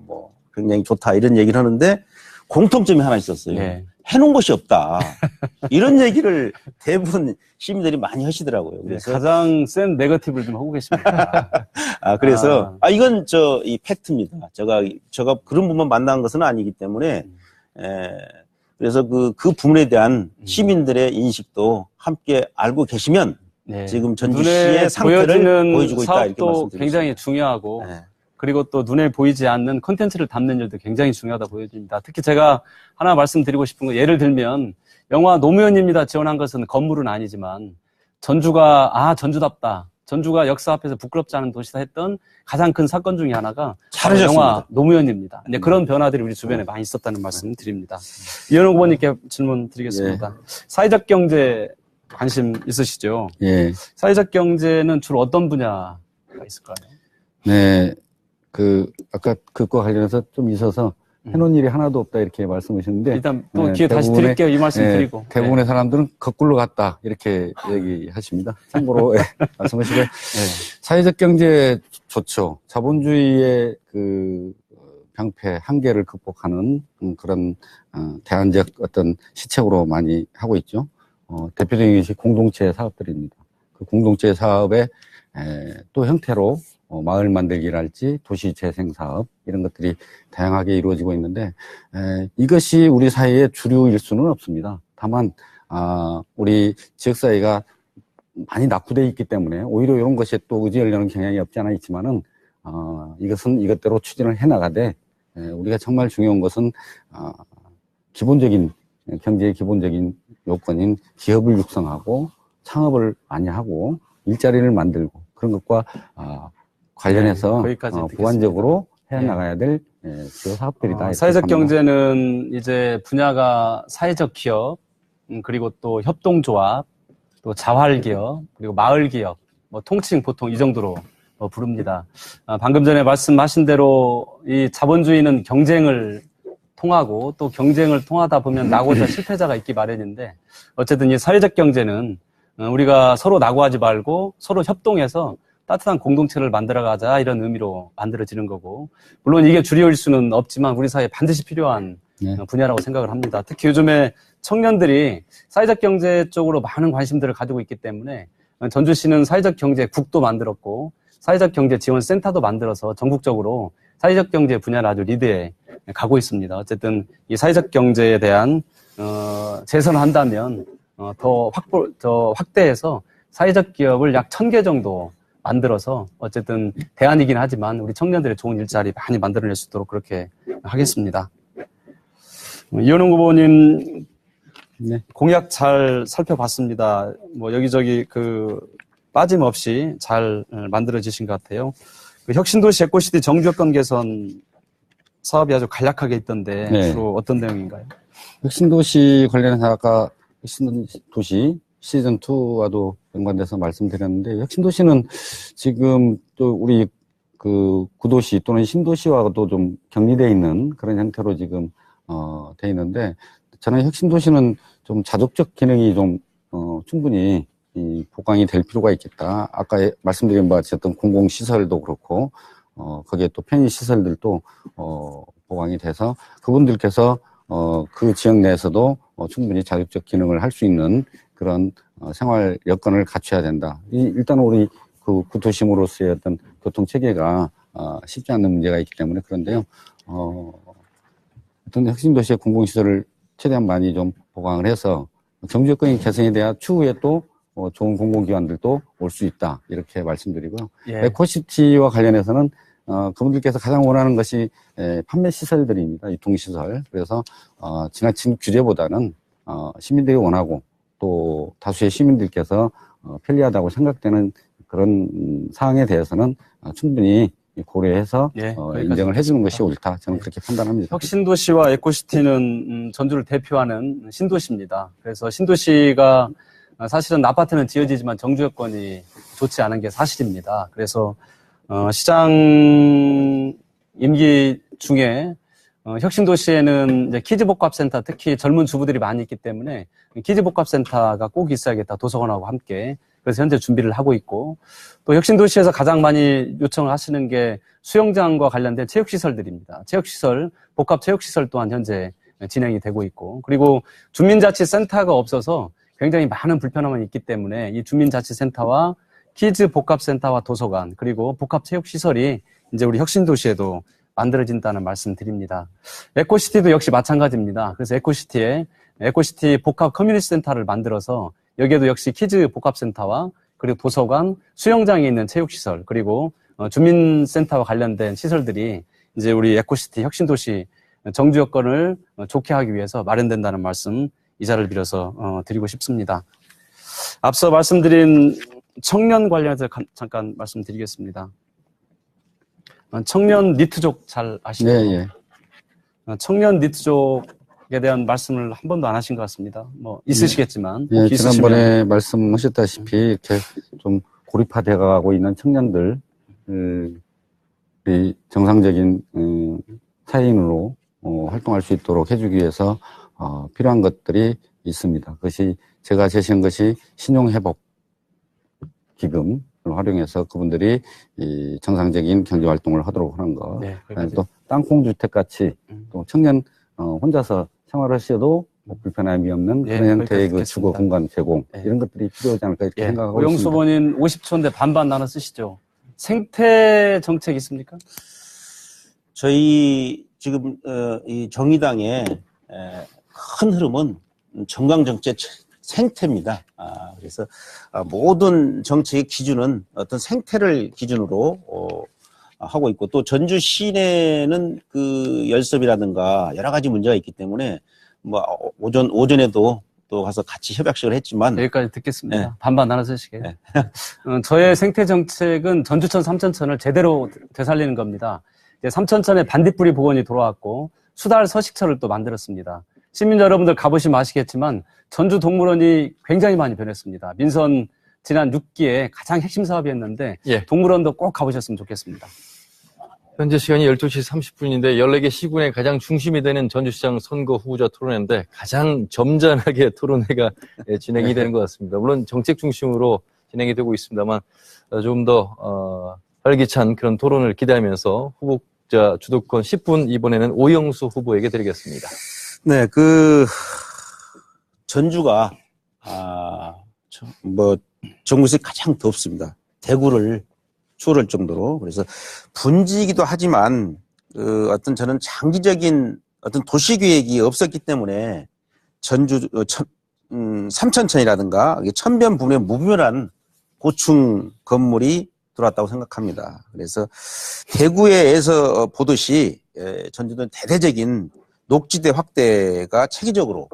뭐 굉장히 좋다 이런 얘기를 하는데 공통점이 하나 있었어요. 해놓은 것이 없다. 이런 얘기를 대부분 시민들이 많이 하시더라고요. 그래서 가장 센 네거티브를 좀 하고 계십니다. 그래서 이건 이 팩트입니다. 제가 그런 분만 만난 것은 아니기 때문에 그래서 그 부분에 대한 시민들의 인식도 함께 알고 계시면 지금 전주시의 상태를 보여주고 있다 이렇게 말씀드리겠습니다. 굉장히 중요하고 그리고 또 눈에 보이지 않는 콘텐츠를 담는 일도 굉장히 중요하다 보여집니다. 특히 제가 하나 말씀드리고 싶은 거, 예를 들면 영화 노무현입니다 지원한 것은 건물은 아니지만 전주가 전주답다, 전주가 역사 앞에서 부끄럽지 않은 도시다 했던 가장 큰 사건 중에 하나가 영화 노무현입니다. 근데 그런 변화들이 우리 주변에 많이 있었다는 말씀 드립니다. 이현웅 후보님께 질문 드리겠습니다. 사회적 경제 관심 있으시죠? 예. 사회적 경제는 주로 어떤 분야가 있을까요? 네. 아까 그거 관련해서 좀 있어서 해놓은 일이 하나도 없다 이렇게 말씀하셨는데. 일단 또 기회 다시 드릴게요. 이 말씀 드리고. 대부분의 사람들은 거꾸로 갔다 이렇게 얘기하십니다. 참고로 말씀하시고요. 사회적 경제 좋죠. 자본주의의 병폐, 한계를 극복하는 그런 대안적 어떤 시책으로 많이 하고 있죠. 대표적인 것이 공동체 사업들입니다. 그 공동체 사업의 또 형태로 마을 만들기랄지 도시 재생 사업 이런 것들이 다양하게 이루어지고 있는데 이것이 우리 사회의 주류일 수는 없습니다. 다만 우리 지역사회가 많이 낙후되어 있기 때문에 오히려 이런 것에 또 의지하려는 경향이 없지 않아 있지만은 이것은 이것대로 추진을 해나가되 우리가 정말 중요한 것은 기본적인 경제의 기본적인 요건인 기업을 육성하고 창업을 많이 하고 일자리를 만들고 그런 것과 관련해서 거기까지 듣겠습니다. 보완적으로 해 예. 나가야 될 주요 사업들이다. 이렇게 사회적 봅니다. 경제는 이제 분야가 사회적 기업, 그리고 또 협동조합, 또 자활기업, 그리고 마을기업, 뭐 통칭 보통 이 정도로 부릅니다. 방금 전에 말씀하신 대로 이 자본주의는 경쟁을 통하고 또 경쟁을 통하다 보면 낙오자 실패자가 있기 마련인데 어쨌든 이 사회적 경제는 우리가 서로 낙오하지 말고 서로 협동해서 따뜻한 공동체를 만들어가자 이런 의미로 만들어지는 거고 물론 이게 주류일 수는 없지만 우리 사회에 반드시 필요한 네. 분야라고 생각을 합니다. 특히 요즘에 청년들이 사회적 경제 쪽으로 많은 관심들을 가지고 있기 때문에 전주시는 사회적 경제 국도 만들었고 사회적 경제 지원 센터도 만들어서 전국적으로 사회적 경제 분야를 아주 리드해 가고 있습니다. 어쨌든 이 사회적 경제에 대한 재선을 한다면 더 확대해서 사회적 기업을 약 1000개 정도 만들어서 어쨌든 대안이긴 하지만 우리 청년들의 좋은 일자리 많이 만들어낼 수 있도록 그렇게 하겠습니다. 이현웅 후보님 네. 공약 잘 살펴봤습니다. 뭐 여기저기 빠짐없이 잘 만들어지신 것 같아요. 혁신도시 에코시티 정주여건 개선 사업이 아주 간략하게 있던데 네. 주로 어떤 내용인가요? 혁신도시 관련해서 아까 혁신도시 시즌2와도 연관돼서 말씀드렸는데, 혁신도시는 지금 또 우리 구도시 또는 신도시와도 좀 격리되어 있는 그런 형태로 지금, 돼 있는데, 저는 혁신도시는 좀 자족적 기능이 좀, 충분히 보강이 될 필요가 있겠다. 아까 말씀드린 바와 같이 어떤 공공시설도 그렇고, 거기에 또 편의시설들도, 보강이 돼서 그분들께서 그 지역 내에서도 충분히 자격적 기능을 할 수 있는 그런 생활 여건을 갖춰야 된다. 일단 우리 그 구도심으로서의 어떤 교통 체계가 쉽지 않은 문제가 있기 때문에 그런데요. 어떤 혁신도시의 공공시설을 최대한 많이 좀 보강을 해서 경제 여건의 개선에 대한 추후에 또 좋은 공공기관들도 올 수 있다. 이렇게 말씀드리고요. 예. 에코시티와 관련해서는 그분들께서 가장 원하는 것이 판매 시설들입니다. 유통시설. 그래서 지나친 규제보다는 시민들이 원하고 또 다수의 시민들께서 편리하다고 생각되는 그런 사항에 대해서는 충분히 고려해서 예, 인정을 해주는 것이 옳다. 저는 그렇게 판단합니다. 혁신도시와 에코시티는 전주를 대표하는 신도시입니다. 그래서 신도시가 사실은 아파트는 지어지지만 정주 여건이 좋지 않은 게 사실입니다. 그래서 시장 임기 중에 혁신도시에는 이제 키즈복합센터, 특히 젊은 주부들이 많이 있기 때문에 키즈복합센터가 꼭 있어야겠다. 도서관하고 함께. 그래서 현재 준비를 하고 있고, 또 혁신도시에서 가장 많이 요청을 하시는 게 수영장과 관련된 체육시설들입니다. 체육시설, 복합체육시설 또한 현재 진행이 되고 있고, 그리고 주민자치센터가 없어서 굉장히 많은 불편함이 있기 때문에 이 주민자치센터와 키즈복합센터와 도서관, 그리고 복합체육시설이 이제 우리 혁신도시에도 만들어진다는 말씀 드립니다. 에코시티도 역시 마찬가지입니다. 그래서 에코시티 복합 커뮤니티 센터를 만들어서 여기에도 역시 키즈 복합센터와 그리고 도서관, 수영장에 있는 체육시설, 그리고 주민센터와 관련된 시설들이 이제 우리 에코시티 혁신도시 정주 여건을 좋게 하기 위해서 마련된다는 말씀 이 자리를 빌어서 드리고 싶습니다. 앞서 말씀드린 청년 관련해서 잠깐 말씀드리겠습니다. 청년 니트족 잘 아시죠? 네, 예. 청년 니트족에 대한 말씀을 한 번도 안 하신 것 같습니다. 뭐 있으시겠지만 예, 있으시면 지난번에 말씀하셨다시피 이렇게 좀 고립화되어 가고 있는 청년들, 정상적인 사회인으로 활동할 수 있도록 해주기 위해서 필요한 것들이 있습니다. 그것이 제가 제시한 것이 신용회복 기금을 활용해서 그분들이 이 정상적인 경제 활동을 하도록 하는 것. 네, 그다음에 또 땅콩주택 같이 또 청년 혼자서 생활하셔도 뭐 불편함이 없는 네, 그런 형태의 그 듣겠습니다. 주거 공간 제공 네. 이런 것들이 필요하지 않을까 이렇게 생각하고 오영수 있습니다. 후보님 50초인데 반반 나눠 쓰시죠. 생태 정책 있습니까? 저희 지금 이 정의당의 큰 흐름은 정강정책 생태입니다. 그래서 모든 정책의 기준은 어떤 생태를 기준으로 하고 있고 또 전주 시내는 그 열섬이라든가 여러 가지 문제가 있기 때문에 뭐 오전에도 또 가서 같이 협약식을 했지만 여기까지 듣겠습니다. 네. 반반 나눠서 하시게요. 네. 저의 생태 정책은 전주천 삼천천을 제대로 되살리는 겁니다. 이제 삼천천에 반딧불이 복원이 돌아왔고 수달 서식처를 또 만들었습니다. 시민 여러분들 가보시면 아시겠지만 전주 동물원이 굉장히 많이 변했습니다. 민선 지난 6기에 가장 핵심 사업이었는데 예. 동물원도 꼭 가보셨으면 좋겠습니다. 현재 시간이 12시 30분인데 14개 시군의 가장 중심이 되는 전주시장 선거 후보자 토론회인데 가장 점잖하게 토론회가 진행이 되는 것 같습니다. 물론 정책 중심으로 진행이 되고 있습니다만 좀 더 활기찬 그런 토론을 기대하면서 후보자 주도권 10분 이번에는 오영수 후보에게 드리겠습니다. 네, 전주가 전국에서 가장 덥습니다. 대구를 추월할 정도로. 그래서 분지이기도 하지만 어떤 저는 장기적인 어떤 도시 계획이 없었기 때문에 삼천천이라든가 천변분의 무분별한 고층 건물이 들어왔다고 생각합니다. 그래서 대구에서 보듯이 전주는 대대적인 녹지대 확대가 체계적으로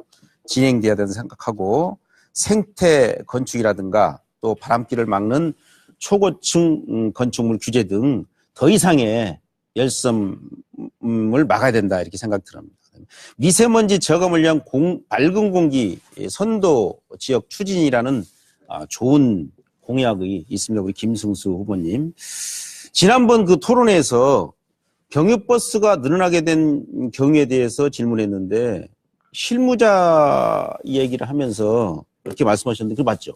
진행돼야 된다고 생각하고 생태 건축이라든가 또 바람길을 막는 초고층 건축물 규제 등 더 이상의 열섬을 막아야 된다 이렇게 생각합니다. 미세먼지 저감을 위한 맑은 공기 선도 지역 추진이라는 좋은 공약이 있습니다. 우리 김승수 후보님. 지난번 그 토론회에서 경유버스가 늘어나게 된 경우에 대해서 질문했는데 실무자 얘기를 하면서 이렇게 말씀하셨는데 그거 맞죠?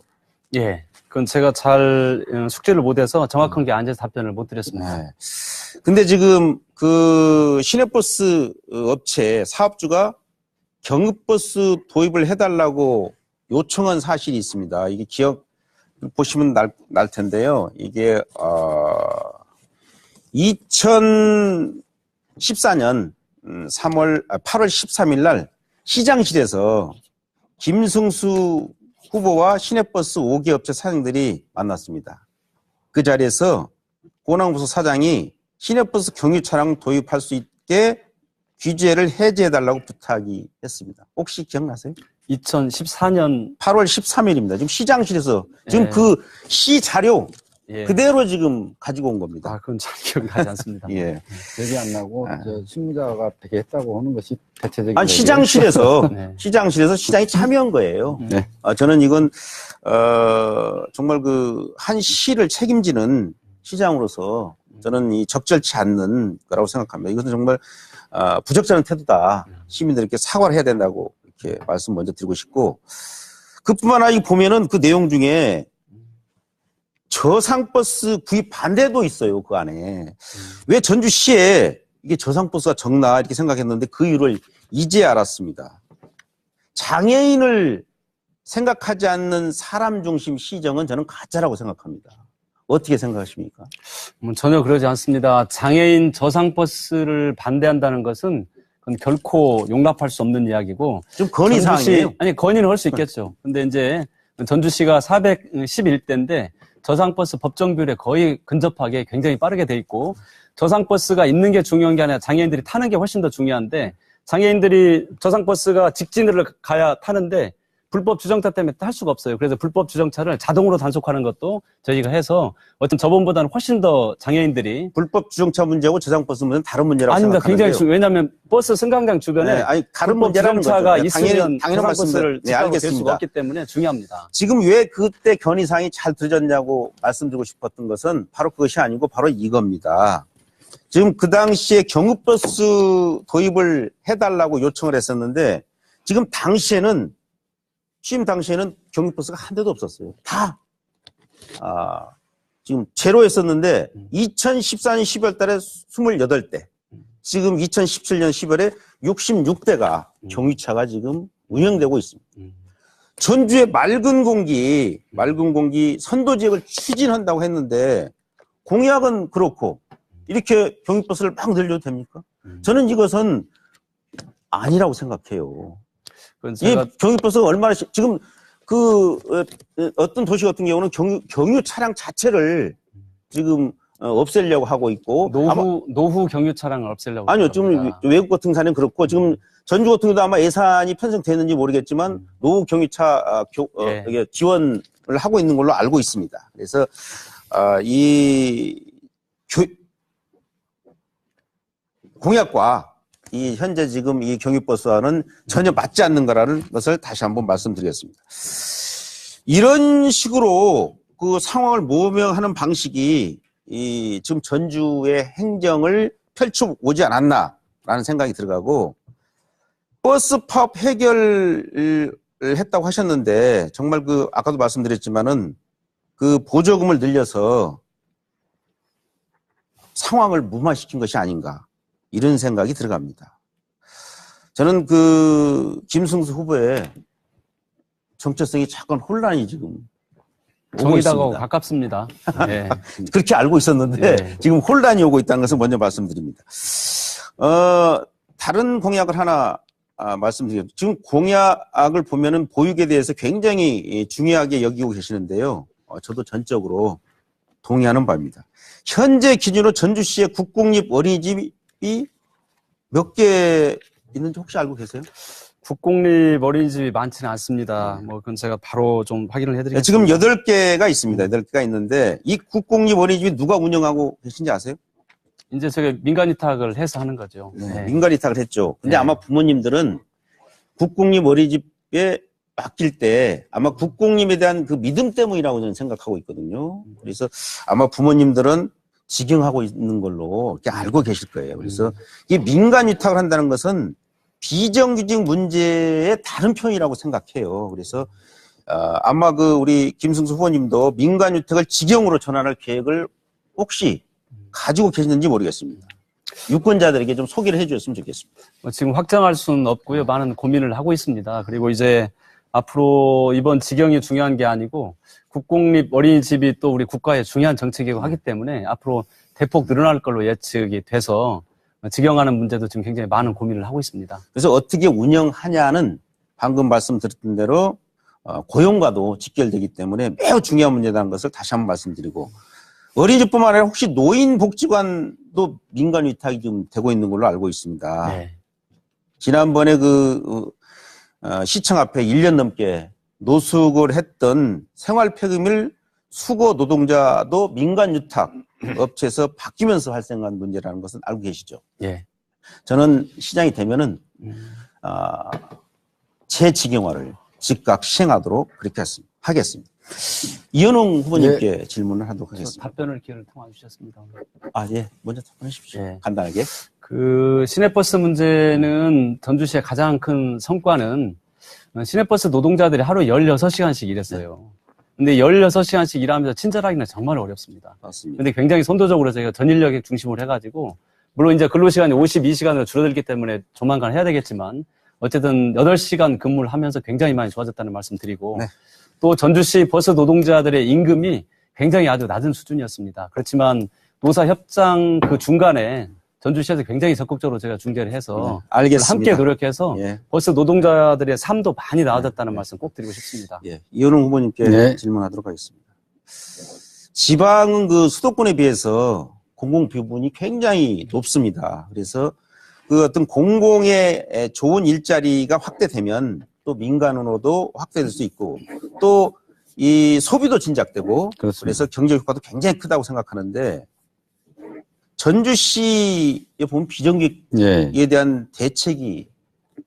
예. 그건 제가 잘 숙지를 못해서 정확한 게 아니어서 답변을 못 드렸습니다. 네. 근데 지금 그 시내버스 업체 사업주가 경유버스 도입을 해달라고 요청한 사실이 있습니다. 이게 기억 보시면 날 텐데요. 이게 2014년 8월 13일 날 시장실에서 김승수 후보와 시내버스 5개 업체 사장들이 만났습니다. 그 자리에서 고남부서 사장이 시내버스 경유 차량 도입할 수 있게 규제를 해제해달라고 부탁이 했습니다. 혹시 기억나세요? 2014년 8월 13일입니다. 지금 시장실에서 지금 예. 그 시 자료 예. 그대로 지금 가지고 온 겁니다. 그건 잘 기억이 나지 않습니다. 예. 기억이 안 나고 실무자가 되게 했다고 하는 것이 대체적인 아니, 얘기예요. 시장실에서 네. 시장이 참여한 거예요. 네. 저는 이건 정말 한 시를 책임지는 시장으로서 저는 이 적절치 않는 거라고 생각합니다. 이것은 정말 부적절한 태도다. 시민들에게 사과를 해야 된다고 이렇게 말씀 먼저 드리고 싶고 그뿐만 아니라 보면은 그 내용 중에 저상버스 구입 반대도 있어요. 그 안에. 왜 전주시에 이게 저상버스가 적나 이렇게 생각했는데 그 이유를 이제 알았습니다. 장애인을 생각하지 않는 사람 중심 시정은 저는 가짜라고 생각합니다. 어떻게 생각하십니까? 전혀 그러지 않습니다. 장애인 저상버스를 반대한다는 것은 그건 결코 용납할 수 없는 이야기고. 좀 건의사항이에요. 아니, 건의는 할 수 있겠죠. 근데 이제 전주시가 411대인데 저상버스 법정비율에 거의 근접하게 굉장히 빠르게 돼 있고 저상버스가 있는 게 중요한 게 아니라 장애인들이 타는 게 훨씬 더 중요한데 장애인들이 저상버스가 직진을 가야 타는데 불법 주정차 때문에 탈 수가 없어요. 그래서 불법 주정차를 자동으로 단속하는 것도 저희가 해서 어떤 저번보다는 훨씬 더 장애인들이 불법 주정차 문제하고 저상버스 문제는 다른 문제라고 아닙니다. 생각하는데요. 굉장히 왜냐하면 버스 승강장 주변에 네, 아니, 다른 불법 문제라는 주정차가 거죠. 있으면 당연한 저상버스를 네, 집행될 수가 알겠습니다. 없기 때문에 중요합니다. 지금 왜 그때 건의사항이 잘 들어졌냐고 말씀드리고 싶었던 것은 바로 그것이 아니고 바로 이겁니다. 지금 그 당시에 경유버스 도입을 해달라고 요청을 했었는데 지금 취임 당시에는 경유버스가 한 대도 없었어요. 다 지금 제로였었는데 2014년 12월 달에 28대 지금 2017년 10월에 66대가 경유차가 지금 운영되고 있습니다. 전주의 맑은 공기 선도지역을 추진한다고 했는데 공약은 그렇고 이렇게 경유버스를 막 늘려도 됩니까? 저는 이것은 아니라고 생각해요. 이 경유버스가 얼마나 지금 어떤 도시 같은 경우는 경유 차량 자체를 지금 없애려고 하고 있고 노후 경유 차량을 없애려고. 아니요, 지금 외국 같은 사례는 그렇고 지금 전주 같은 경우도 아마 예산이 편성되는지 모르겠지만 노후 경유차 예. 이게 지원을 하고 있는 걸로 알고 있습니다. 그래서 이 공약과 이 현재 지금 이 경유버스와는 전혀 맞지 않는 거라는 것을 다시 한번 말씀드리겠습니다. 이런 식으로 그 상황을 모면하는 방식이 이 지금 전주의 행정을 펼쳐오지 않았나라는 생각이 들어가고 버스 파업 해결을 했다고 하셨는데 정말 그 아까도 말씀드렸지만은 그 보조금을 늘려서 상황을 무마시킨 것이 아닌가 이런 생각이 들어갑니다. 저는 그 김승수 후보의 정체성이 잠깐 혼란이 지금 오고 정의당하고 있습니다. 가깝습니다. 예. 그렇게 알고 있었는데 예. 지금 혼란이 오고 있다는 것을 먼저 말씀드립니다. 다른 공약을 하나 말씀드리겠습니다. 지금 공약을 보면은 보육에 대해서 굉장히 중요하게 여기고 계시는데요. 저도 전적으로 동의하는 바입니다. 현재 기준으로 전주시의 국공립 어린이집이 몇 개 있는지 혹시 알고 계세요? 국공립 어린이집이 많지는 않습니다. 뭐 그건 제가 바로 좀 확인을 해드리겠습니다. 지금 8개가 있습니다. 8개가 있는데 이 국공립 어린이집이 누가 운영하고 계신지 아세요? 이제 제가 민간 위탁을 해서 하는 거죠. 네. 민간 위탁을 했죠. 근데 네. 아마 부모님들은 국공립 어린이집에 맡길 때 아마 국공립에 대한 그 믿음 때문이라고 저는 생각하고 있거든요. 그래서 아마 부모님들은 직영하고 있는 걸로 이렇게 알고 계실 거예요. 그래서 이 민간 위탁을 한다는 것은 비정규직 문제의 다른 표현이라고 생각해요. 그래서 아마 그 우리 김승수 후보님도 민간 위탁을 직영으로 전환할 계획을 혹시 가지고 계시는지 모르겠습니다. 유권자들에게 좀 소개를 해주셨으면 좋겠습니다. 지금 확정할 수는 없고요. 많은 고민을 하고 있습니다. 그리고 이제 앞으로 이번 직영이 중요한 게 아니고 국공립 어린이집이 또 우리 국가의 중요한 정책이고 하기 때문에 앞으로 대폭 늘어날 걸로 예측이 돼서 직영하는 문제도 지금 굉장히 많은 고민을 하고 있습니다. 그래서 어떻게 운영하냐는 방금 말씀드렸던 대로 고용과도 직결되기 때문에 매우 중요한 문제라는 것을 다시 한번 말씀드리고 어린이집뿐만 아니라 혹시 노인복지관도 민간 위탁이 좀 되고 있는 걸로 알고 있습니다. 네. 지난번에 시청 앞에 1년 넘게 노숙을 했던 생활폐기물 수거 노동자도 민간 위탁 업체에서 바뀌면서 발생한 문제라는 것은 알고 계시죠? 예. 저는 시장이 되면은 재직영화를 즉각 시행하도록 그렇게 하겠습니다. 이현웅 후보님께 질문을 하도록 하겠습니다. 답변을 기회를 통해 주셨습니다. 예. 먼저 답변하십시오. 예. 간단하게. 그 시내버스 문제는 전주시의 가장 큰 성과는 시내버스 노동자들이 하루 16시간씩 일했어요. 근데 16시간씩 일하면서 친절하기는 정말 어렵습니다. 맞습니다. 근데 굉장히 선도적으로 저희가 전인력에 중심으로 해가지고, 물론 이제 근로시간이 52시간으로 줄어들기 때문에 조만간 해야 되겠지만, 어쨌든 8시간 근무를 하면서 굉장히 많이 좋아졌다는 말씀 드리고, 네. 또 전주시 버스 노동자들의 임금이 굉장히 아주 낮은 수준이었습니다. 그렇지만 노사 협상 그 중간에 전주시에서 굉장히 적극적으로 제가 중재를 해서 알겠습니다. 함께 노력해서 예. 버스 노동자들의 삶도 많이 나아졌다는 말씀 꼭 드리고 싶습니다. 예. 이현웅 후보님께 네. 질문하도록 하겠습니다. 지방은 그 수도권에 비해서 공공 비용이 굉장히 높습니다. 그래서 그 어떤 공공의 좋은 일자리가 확대되면 또 민간으로도 확대될 수 있고 또 이 소비도 진작되고 그렇습니다. 그래서 경제 효과도 굉장히 크다고 생각하는데 전주시에 보면 비정규직에 예. 대한 대책이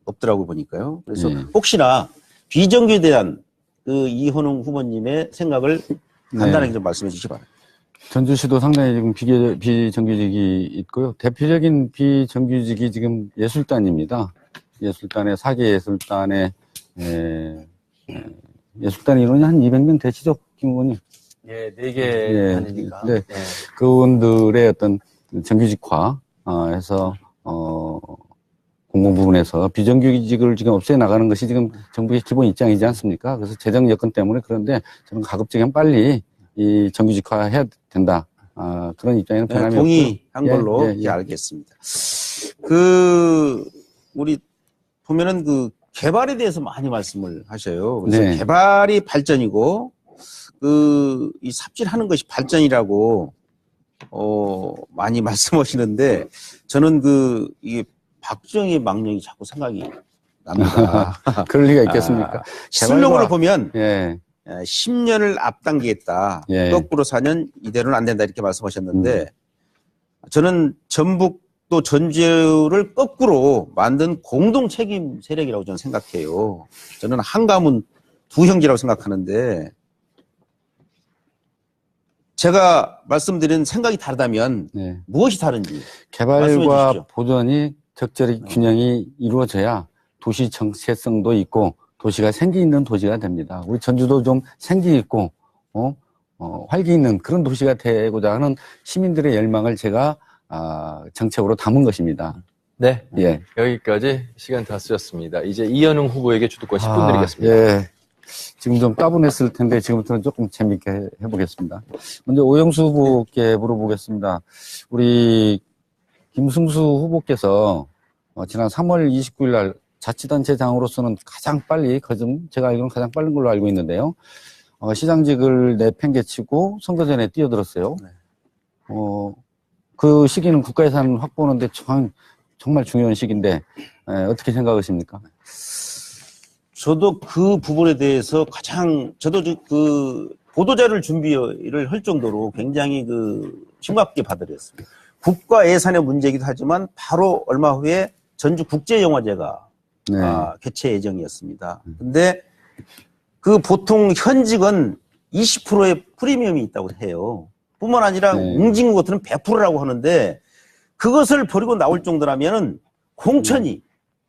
없더라고 보니까요. 그래서 예. 혹시나 비정규직에 대한 그 이현웅 후보님의 생각을 간단하게 좀 말씀해 주시기 바랍니다. 전주시도 상당히 지금 비정규직이 있고요. 대표적인 비정규직이 지금 예술단입니다. 예술단의 사계예술단의 예술단 인원이 한 200명 되시죠, 김 의원님? 예, 4개 단위니까. 네. 예. 그분들의 어떤 정규직화 해서 공공 부분에서 비정규직을 지금 없애 나가는 것이 지금 정부의 기본 입장이지 않습니까? 그래서 재정 여건 때문에 그런데 저는 가급적이면 빨리 이 정규직화 해야 된다. 그런 입장에는 변함이 동의한 없고요. 걸로 예, 예. 알겠습니다. 우리 보면은 그 개발에 대해서 많이 말씀을 하셔요. 그래서 네. 개발이 발전이고 이 삽질하는 것이 발전이라고 많이 말씀하시는데 저는 이게 박정희 망령이 자꾸 생각이 납니다. 그럴 리가 있겠습니까? 슬로건을 보면 예, 10년을 앞당기겠다. 예. 거꾸로 4년 이대로는 안 된다 이렇게 말씀하셨는데 저는 전북도 전주를 거꾸로 만든 공동 책임 세력이라고 저는 생각해요. 저는 한 가문 두 형제라고 생각하는데 제가 말씀드린 생각이 다르다면 예. 무엇이 다른지 말씀해 개발과 주십시오. 보전이 적절히 균형이 이루어져야 도시 정체성도 있고 도시가 생기 있는 도시가 됩니다. 우리 전주도 좀 생기 있고 활기 있는 그런 도시가 되고자 하는 시민들의 열망을 제가 정책으로 담은 것입니다. 네. 예. 여기까지 시간 다 쓰셨습니다. 이제 이현웅 후보에게 주도권 10분 드리겠습니다. 예. 지금 좀 따분했을 텐데 지금부터는 조금 재밌게 해보겠습니다. 먼저 오영수 후보께 물어보겠습니다. 우리 김승수 후보께서 지난 3월 29일 날 자치단체장으로서는 가장 빨리, 제가 알기로는 가장 빠른 걸로 알고 있는데요. 시장직을 내팽개치고 선거 전에 뛰어들었어요. 네. 그 시기는 국가예산 확보하는데 정말 중요한 시기인데 어떻게 생각하십니까? 저도 그 부분에 대해서 저도 보도자료를 준비를 할 정도로 굉장히 심각하게 받아들였습니다. 국가 예산의 문제이기도 하지만 바로 얼마 후에 전주 국제영화제가 네. 개최 예정이었습니다. 근데 보통 현직은 20%의 프리미엄이 있다고 해요. 뿐만 아니라 네. 웅진 것들은 100%라고 하는데 그것을 버리고 나올 정도라면은 공천이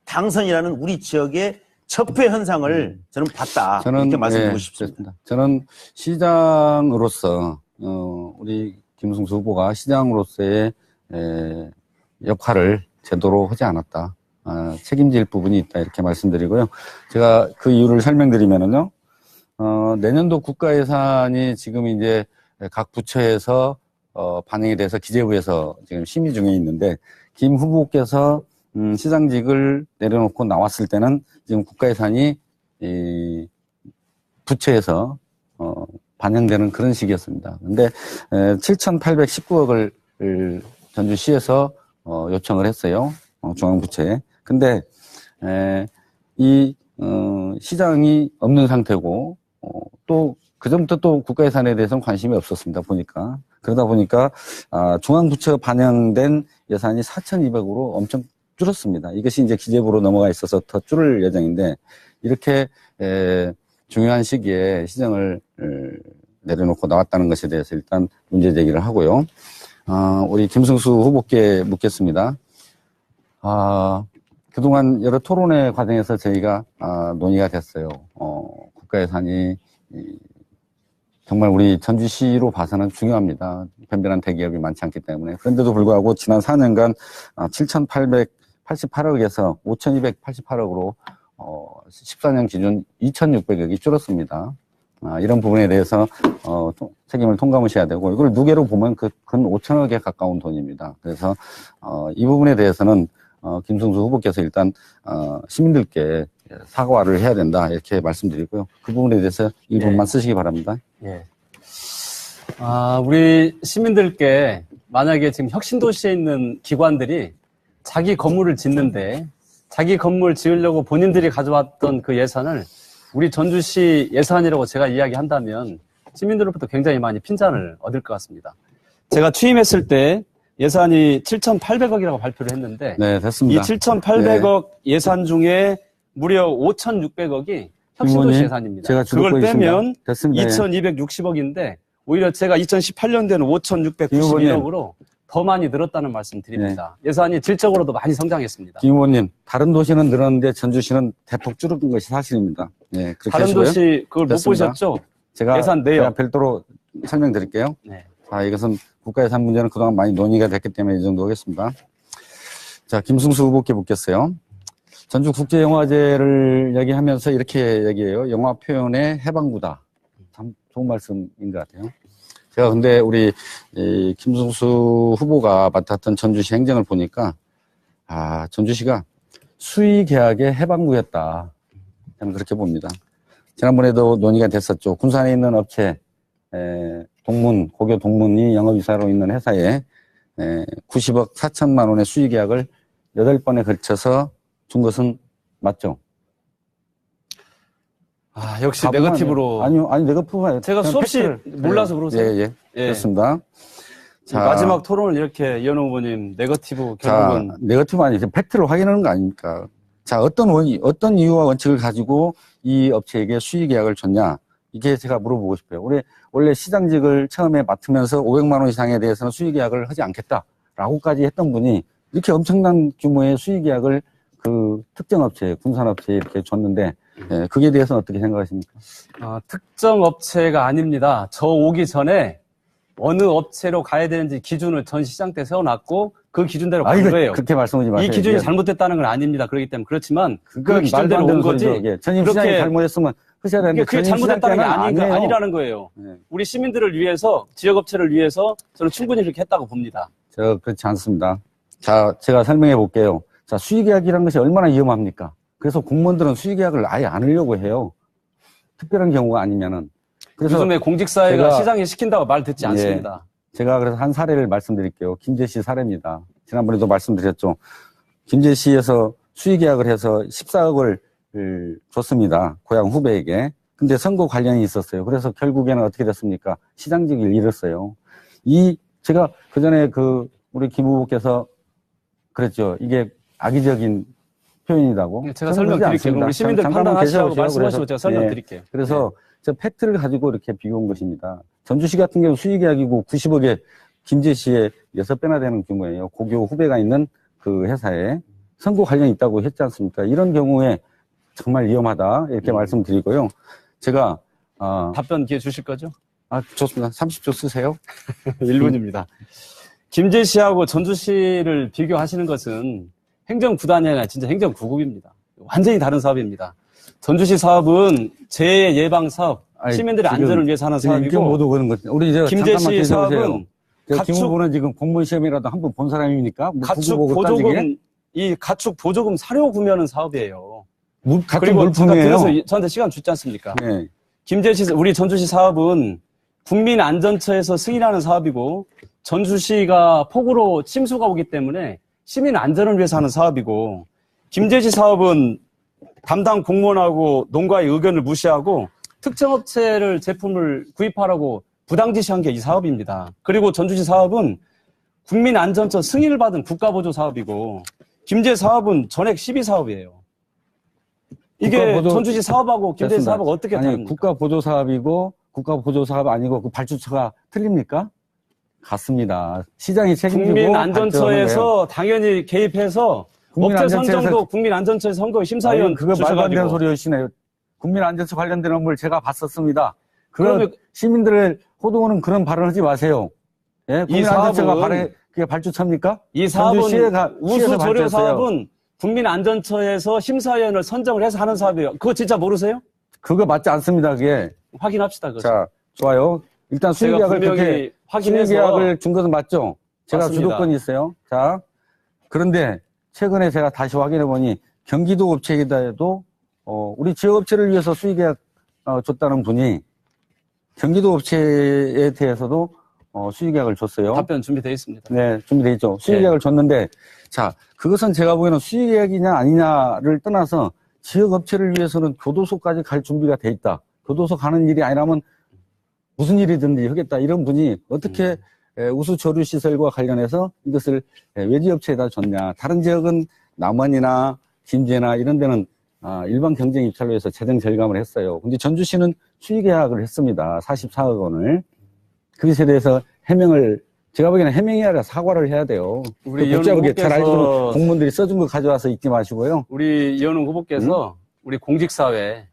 당선이라는 우리 지역의 적폐 현상을 저는 봤다. 이렇게 말씀드리고 싶습니다. 그렇습니다. 저는 시장으로서 우리 김승수 후보가 시장으로서의 역할을 제대로 하지 않았다. 책임질 부분이 있다 이렇게 말씀드리고요. 제가 그 이유를 설명드리면은요. 내년도 국가 예산이 지금 이제 각 부처에서 반영이 돼서 기재부에서 지금 심의 중에 있는데 김 후보께서 시장직을 내려놓고 나왔을 때는 지금 국가 예산이 이 부처에서 반영되는 그런 시기였습니다. 근데 7,819억을 전주시에서 요청을 했어요. 중앙부처에. 근데 시장이 없는 상태고 또 그전부터 또 국가 예산에 대해서는 관심이 없었습니다. 보니까. 그러다 보니까 중앙부처 반영된 예산이 4,200으로 엄청 줄었습니다. 이것이 이제 기재부로 넘어가 있어서 더 줄을 예정인데 이렇게 중요한 시기에 시정을 내려놓고 나왔다는 것에 대해서 일단 문제 제기를 하고요. 우리 김승수 후보께 묻겠습니다. 그동안 여러 토론회 과정에서 저희가 논의가 됐어요. 국가 예산이 정말 우리 전주시로 봐서는 중요합니다. 변변한 대기업이 많지 않기 때문에. 그런데도 불구하고 지난 4년간 7,888억에서 5,288억으로 14년 기준 2,600억이 줄었습니다. 이런 부분에 대해서 책임을 통감하셔야 되고 이걸 누계로 보면 근 5천억에 가까운 돈입니다. 그래서 이 부분에 대해서는 김승수 후보께서 일단 시민들께 사과를 해야 된다 이렇게 말씀드리고요. 그 부분에 대해서 1분만 쓰시기 바랍니다. 예. 우리 시민들께 만약에 지금 혁신도시에 있는 기관들이 자기 건물을 짓는데 자기 건물 지으려고 본인들이 가져왔던 그 예산을 우리 전주시 예산이라고 제가 이야기한다면 시민들로부터 굉장히 많이 핀잔을 얻을 것 같습니다. 제가 취임했을 때 예산이 7,800억이라고 발표를 했는데 네, 됐습니다. 이 7,800억 예산 중에 무려 5,600억이 혁신도시 예산입니다. 제가 그걸 빼면 됐습니다. 2,260억인데 오히려 제가 2018년도에는 5,691억으로 더 많이 늘었다는 말씀 드립니다. 예산이 질적으로도 많이 성장했습니다. 김 의원님, 다른 도시는 늘었는데 전주시는 대폭 줄은 것이 사실입니다. 네, 그렇게 다른 하시고요. 도시 그걸 됐습니다. 못 보셨죠? 제가 예산 내역. 제가 별도로 설명드릴게요. 네. 이것은 국가예산 문제는 그동안 많이 논의가 됐기 때문에 이 정도 하겠습니다. 자, 김승수 후보께 묻겠어요. 전주국제영화제를 얘기하면서 이렇게 얘기해요. 영화 표현의 해방구다. 참 좋은 말씀인 것 같아요. 제가 근데 우리 김승수 후보가 맡았던 전주시 행정을 보니까 전주시가 수의 계약의 해방구였다. 저는 그렇게 봅니다. 지난번에도 논의가 됐었죠. 군산에 있는 업체 고교 동문이 영업이사로 있는 회사에 90억 4천만 원의 수의 계약을 8번에 걸쳐서 준 것은 맞죠? 역시 네거티브로. 아니요, 네거티브가 제가 수없이 몰라서 그러세요. 예. 그렇습니다. 자, 마지막 토론을 이렇게 이현우 후보님 네거티브 결국은. 자, 네거티브 아니죠. 팩트를 확인하는 거 아닙니까? 자, 어떤 이유와 원칙을 가지고 이 업체에게 수의 계약을 줬냐? 이게 제가 물어보고 싶어요. 원래 시장직을 처음에 맡으면서 500만 원 이상에 대해서는 수의 계약을 하지 않겠다라고까지 했던 분이 이렇게 엄청난 규모의 수의 계약을 그 특정 업체, 군산업체에 이렇게 줬는데, 그게 대해서는 어떻게 생각하십니까? 특정 업체가 아닙니다. 저 오기 전에 어느 업체로 가야 되는지 기준을 전 시장 때 세워놨고 그 기준대로 간 거예요. 그렇게 말씀하지 마세요. 이 기준이 잘못됐다는 건 아닙니다. 그렇기 때문에 그렇지만 그 말도 기준대로 안 온 되는 거지. 소리죠. 전임 시장이 잘못했으면 하셔야 되는데 그게 전임 시장 잘못됐다는 게 때는 아니라는 거예요. 네. 우리 시민들을 위해서, 지역업체를 위해서 저는 충분히 그렇게 했다고 봅니다. 제가 그렇지 않습니다. 자, 제가 설명해 볼게요. 자, 수의계약이라는 것이 얼마나 위험합니까? 그래서 공무원들은 수의계약을 아예 안 하려고 해요. 특별한 경우가 아니면은. 그래서 요즘에 공직사회가 제가- 시장에 시킨다고 말 듣지 않습니다. 제가 그래서 한 사례를 말씀드릴게요. 김제시 사례입니다. 지난번에도 말씀드렸죠. 김제시에서 수의계약을 해서 14억을 줬습니다. 고향 후배에게. 근데 선거 관련이 있었어요. 그래서 결국에는 어떻게 됐습니까? 시장직을 잃었어요. 제가 그 전에 우리 김 후보께서 그랬죠. 이게 악의적인 표현이라고. 제가 저는 그러지 설명드릴게요. 않습니다. 우리 시민들 잠깐만 판단하시라고 계셔보세요. 말씀하시고 제가 그래서, 설명드릴게요. 그래서 저 팩트를 가지고 이렇게 비교한 것입니다. 전주시 같은 경우 수의계약이고 90억에 김제시에 6배나 되는 규모예요. 고교 후배가 있는 그 회사에 선거 관련이 있다고 했지 않습니까? 이런 경우에 정말 위험하다 이렇게 말씀드리고요. 제가 답변 기회 주실 거죠? 좋습니다. 30초 쓰세요. 1분입니다. 김제시하고 전주시를 비교하시는 것은 행정구단이 아니라 진짜 행정구국입니다. 완전히 다른 사업입니다. 전주시 사업은 재해 예방 사업, 시민들의 안전을 위해서 하는 사업이고, 모두 그런 것. 우리 이제 김제시 사업은 김 후보는 지금 공무원 시험이라도 한 번 본 사람입니까? 가축 보조금, 이 가축 보조금 사료 구매하는 사업이에요. 같은 그리고 제가 물품이에요. 그래서 저한테 시간 주지 않습니까? 네. 우리 전주시 사업은 국민안전처에서 승인하는 사업이고, 전주시가 폭우로 침수가 오기 때문에 시민 안전을 위해서 하는 사업이고, 김제시 사업은 담당 공무원하고 농가의 의견을 무시하고 특정 업체를 제품을 구입하라고 부당지시한 게 이 사업입니다. 그리고 전주시 사업은 국민안전처 승인을 받은 국가보조 사업이고, 김제 사업은 전액 시비 사업이에요. 이게 전주시 사업하고 김제 사업하고 어떻게 다릅니까? 국가보조 사업이고 국가보조 사업 아니고 그 발주처가 틀립니까? 같습니다. 시장이 책임지고 국민안전처에서 당연히 개입해서 업체 선정도 국민안전처의 선거 심사위원 그거 말도 안 되는 소리 하시네요. 국민안전처 관련된 업무를 제가 봤었습니다. 그러면 시민들을 호도하는 그런 발언하지 마세요. 예? 국민안전처가 그게 발주처입니까? 이 사업은 우수조료 사업은 국민안전처에서 심사위원을 선정을 해서 하는 사업이에요. 그거 진짜 모르세요? 그거 맞지 않습니다. 그게. 확인합시다. 그거. 자, 좋아요. 일단 수의계약을 그렇게 수의계약을 준 것은 맞죠? 제가 맞습니다. 주도권이 있어요. 자, 그런데 최근에 제가 다시 확인해 보니 경기도 업체에도 우리 지역업체를 위해서 수의계약 줬다는 분이 경기도 업체에 대해서도 수의계약을 줬어요. 답변 준비되어 있습니다. 네, 준비되어 있죠. 수의계약을 줬는데, 자, 그것은 제가 보기에는 수의계약이냐 아니냐를 떠나서 지역업체를 위해서는 교도소까지 갈 준비가 돼 있다. 교도소 가는 일이 아니라면 무슨 일이든지 하겠다. 이런 분이 어떻게 우수조류시설과 관련해서 이것을 외지업체에다 줬냐. 다른 지역은 남원이나 김제나 이런 데는 일반 경쟁 입찰로 해서 재정 절감을 했어요. 근데 전주시는 수의계약을 했습니다. 44억 원을. 그것에 대해서 제가 보기에는 해명이 아니라 사과를 해야 돼요. 우리 복잡하게 잘 알고 공무원들이 써준 거 가져와서 읽지 마시고요. 우리 이현웅 후보께서 우리 공직사회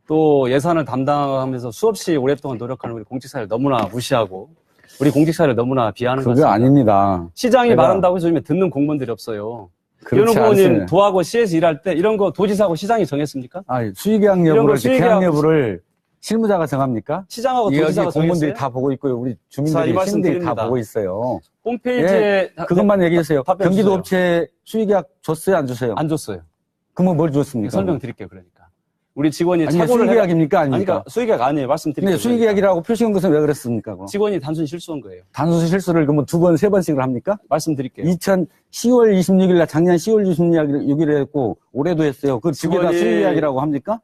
또 예산을 담당하면서 수없이 오랫동안 노력하는 우리 공직사회를 너무나 무시하고 우리 공직사회를 너무나 비하하는 그거 것입니다. 아닙니다. 시장이 말한다고 해서 요즘에 듣는 공무원들이 없어요. 이현웅 후보님 도하고 시에서 일할 때 이런 거 도지사하고 시장이 정했습니까? 수의계약 여부를, 계약 여부를 실무자가 정합니까? 시장하고 도지사가 공무원들이 정했어요? 다 보고 있고요. 우리 주민들이, 시민들이 다 보고 있어요. 홈페이지에 그것만 얘기해 주세요. 경기도 주세요. 업체 수의계약 줬어요, 안 줬어요? 안 줬어요. 그러면 뭘 줬습니까? 설명드릴게요, 그러니까. 우리 직원이 아니, 착오를 수의계약입니까? 아니, 아닙니까? 그러니까 수의계약 아니에요. 말씀드릴게요. 근데 수의계약이라고 표시한 것은 왜 그랬습니까? 그거? 직원이 단순 실수한 거예요. 단순 실수를 그러면 2번, 3번씩을 합니까? 말씀드릴게요. 10월 26일 날, 작년 10월 26일에 했고, 올해도 했어요. 그 두 개 다 직원이- 수의계약이라고 합니까?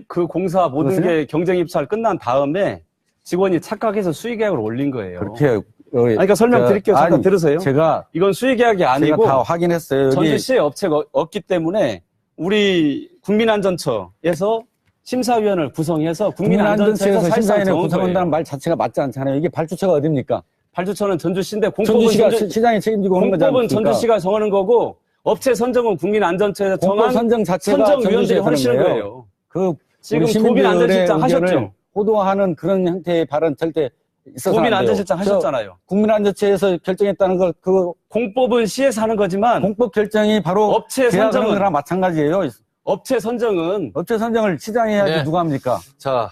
그 공사 모든 그것을요? 게 경쟁 입찰 끝난 다음에 직원이 착각해서 수의계약을 올린 거예요. 그렇게. 그러니까 설명드릴게요. 잠깐 들으세요. 제가 이건 수의계약이 아니고 다 확인했어요. 여기 전주시에 업체가 없기 때문에 우리 국민안전처에서 심사위원을 구성해서 국민안전처에서 국민안전처에서 사실상 심사위원회 정한 구성한다는 거예요. 말 자체가 맞지 않잖아요. 이게 발주처가 어딥니까? 발주처는 전주시인데 공법은 전주시가 시장에 책임지고 오는 거지 공법은 않습니까? 전주시가 정하는 거고 업체 선정은 국민안전처에서 공법 정한 선정 자체가 선정위원들이 전주시에서 하시는 하는 거예요. 그 지금 우리 시민들의 도민안전실장 의견을 하셨죠? 호도하는 그런 형태의 발언 절대 있어서 안 돼요. 도민안전실장 저 하셨잖아요. 국민안전처에서 결정했다는 거, 그 공법은 시에서 하는 거지만 공법 결정이 바로 업체 계약하는 선정은 거랑 마찬가지예요. 업체 선정은 업체 선정을 시장이 해야지 네. 누가 합니까? 자,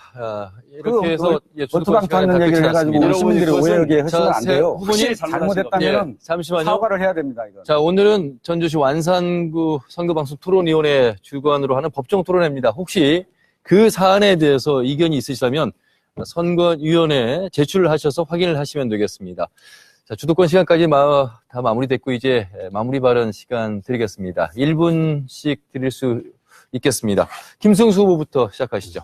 이렇게 해서 주도권 원투방 시간이 타는 다 얘기를 끝이 해가지고 났습니다. 우리 시민들이 여러분, 오해하게 이것은- 하시면 안 돼요. 후보님 확실히 잘못하신 잘못했다면 예, 잠시만요. 사과를 해야 됩니다. 이거. 자, 오늘은 전주시 완산구 선거방송 토론위원회 주관으로 하는 법정 토론회입니다. 혹시 그 사안에 대해서 이견이 있으시다면 선거위원회에 제출을 하셔서 확인을 하시면 되겠습니다. 자, 주도권 시간까지 다 마무리됐고 이제 마무리 발언 시간 드리겠습니다. 1분씩 드릴 수 있겠습니다. 김승수 후보부터 시작하시죠.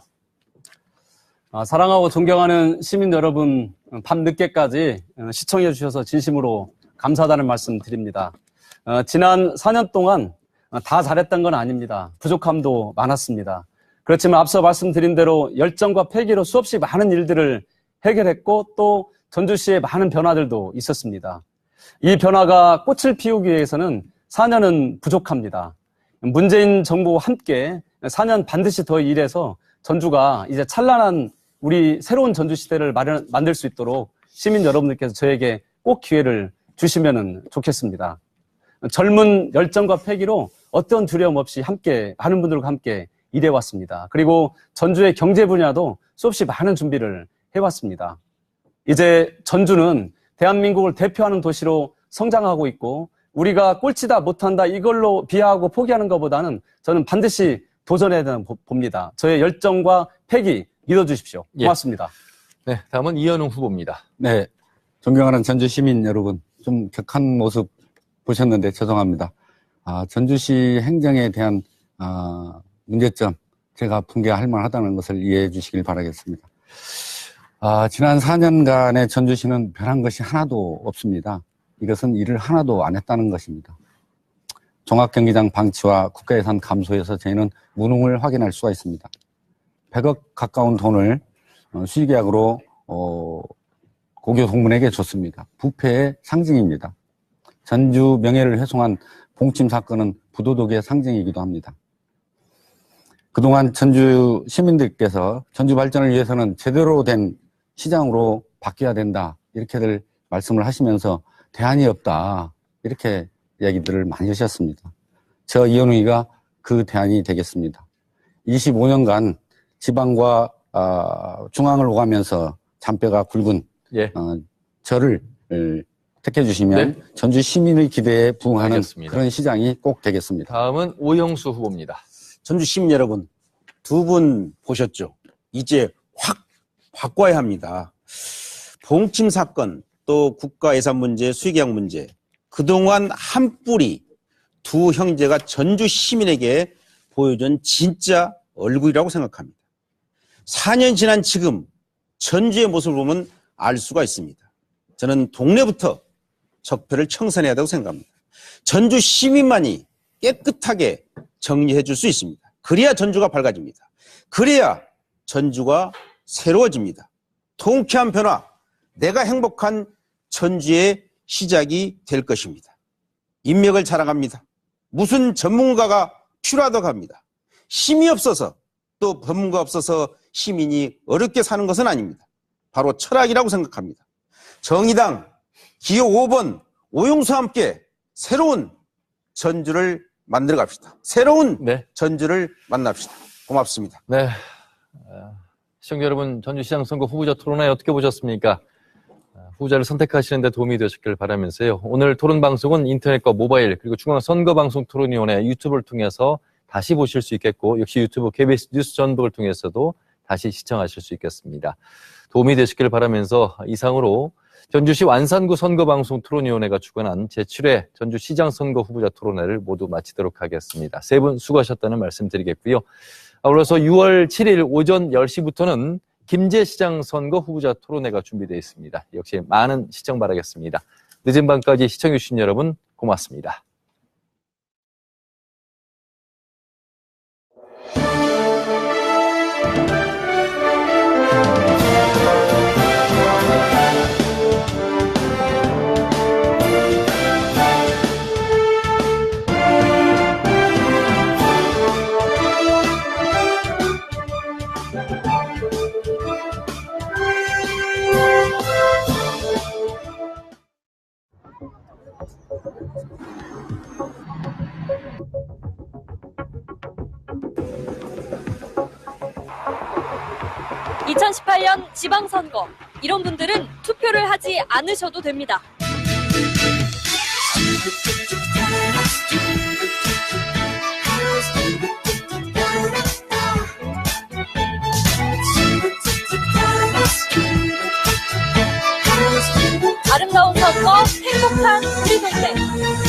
사랑하고 존경하는 시민 여러분, 밤 늦게까지 시청해 주셔서 진심으로 감사하다는 말씀 드립니다. 지난 4년 동안 다 잘했던 건 아닙니다. 부족함도 많았습니다. 그렇지만 앞서 말씀드린 대로 열정과 패기로 수없이 많은 일들을 해결했고 또 전주시에 많은 변화들도 있었습니다. 이 변화가 꽃을 피우기 위해서는 4년은 부족합니다. 문재인 정부와 함께 4년 반드시 더 일해서 전주가 이제 찬란한 우리 새로운 전주 시대를 만들 수 있도록 시민 여러분들께서 저에게 꼭 기회를 주시면 좋겠습니다. 젊은 열정과 패기로 어떤 두려움 없이 함께 하는 분들과 함께 일해왔습니다. 그리고 전주의 경제 분야도 수없이 많은 준비를 해왔습니다. 이제 전주는 대한민국을 대표하는 도시로 성장하고 있고 우리가 꼴찌다 못한다 이걸로 비하하고 포기하는 것보다는 저는 반드시 도전해야 된다고 봅니다. 저의 열정과 패기 믿어주십시오. 고맙습니다. 네, 다음은 이현웅 후보입니다. 네, 존경하는 전주 시민 여러분, 좀 격한 모습 보셨는데 죄송합니다. 전주시 행정에 대한 문제점 제가 분개할 만하다는 것을 이해해 주시길 바라겠습니다. 지난 4년간의 전주시는 변한 것이 하나도 없습니다. 이것은 일을 하나도 안 했다는 것입니다. 종합경기장 방치와 국가예산 감소에서 저희는 무능을 확인할 수가 있습니다. 100억 가까운 돈을 수의계약으로 고교 동문에게 줬습니다. 부패의 상징입니다. 전주 명예를 훼손한 봉침 사건은 부도덕의 상징이기도 합니다. 그동안 전주 시민들께서 전주 발전을 위해서는 제대로 된 시장으로 바뀌어야 된다 이렇게들 말씀을 하시면서 대안이 없다 이렇게 이야기들을 많이 하셨습니다. 저 이현웅이가 그 대안이 되겠습니다. 25년간 지방과 중앙을 오가면서 잔뼈가 굵은 저를 택해 주시면 전주 시민의 기대에 부응하는 알겠습니다. 그런 시장이 꼭 되겠습니다. 다음은 오영수 후보입니다. 전주 시민 여러분, 두 분 보셨죠? 이제 확 바꿔야 합니다. 봉침 사건, 또 국가 예산 문제, 수의계약 문제, 그동안 한 뿌리 두 형제가 전주 시민에게 보여준 진짜 얼굴이라고 생각합니다. 4년 지난 지금 전주의 모습을 보면 알 수가 있습니다. 저는 동네부터 적폐를 청산해야 한다고 생각합니다. 전주 시민만이 깨끗하게 정리해 줄 수 있습니다. 그래야 전주가 밝아집니다. 그래야 전주가 새로워집니다. 통쾌한 변화, 내가 행복한 전주의 시작이 될 것입니다. 인맥을 자랑합니다. 무슨 전문가가 필요하다고 합니다. 힘이 없어서 또 전문가 없어서 시민이 어렵게 사는 것은 아닙니다. 바로 철학이라고 생각합니다. 정의당 기호 5번 오용수와 함께 새로운 전주를 만들어 갑시다. 새로운 전주를 만납시다. 고맙습니다. 네. 시청자 여러분, 전주시장 선거 후보자 토론회 어떻게 보셨습니까? 후보자를 선택하시는 데 도움이 되셨길 바라면서요. 오늘 토론 방송은 인터넷과 모바일 그리고 중앙선거방송토론위원회 유튜브를 통해서 다시 보실 수 있겠고 역시 유튜브 KBS 뉴스 전북을 통해서도 다시 시청하실 수 있겠습니다. 도움이 되시길 바라면서 이상으로 전주시 완산구 선거방송 토론위원회가 주관한 제7회 전주시장 선거 후보자 토론회를 모두 마치도록 하겠습니다. 세 분 수고하셨다는 말씀 드리겠고요. 아울러서 6월 7일 오전 10시부터는 김제시장 선거 후보자 토론회가 준비되어 있습니다. 역시 많은 시청 바라겠습니다. 늦은 밤까지 시청해주신 여러분 고맙습니다. (2018년) 지방선거, 이런 분들은 투표를 하지 않으셔도 됩니다. 아름다운 선거, 행복한 우리 동네,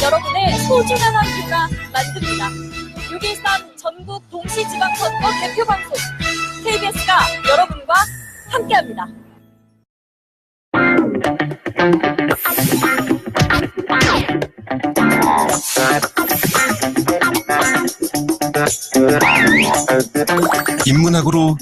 여러분의 소중한 한 표가 만듭니다. 6.13 전국 동시지방선거 대표방송 KBS가 여러분과 함께합니다. 인문학으로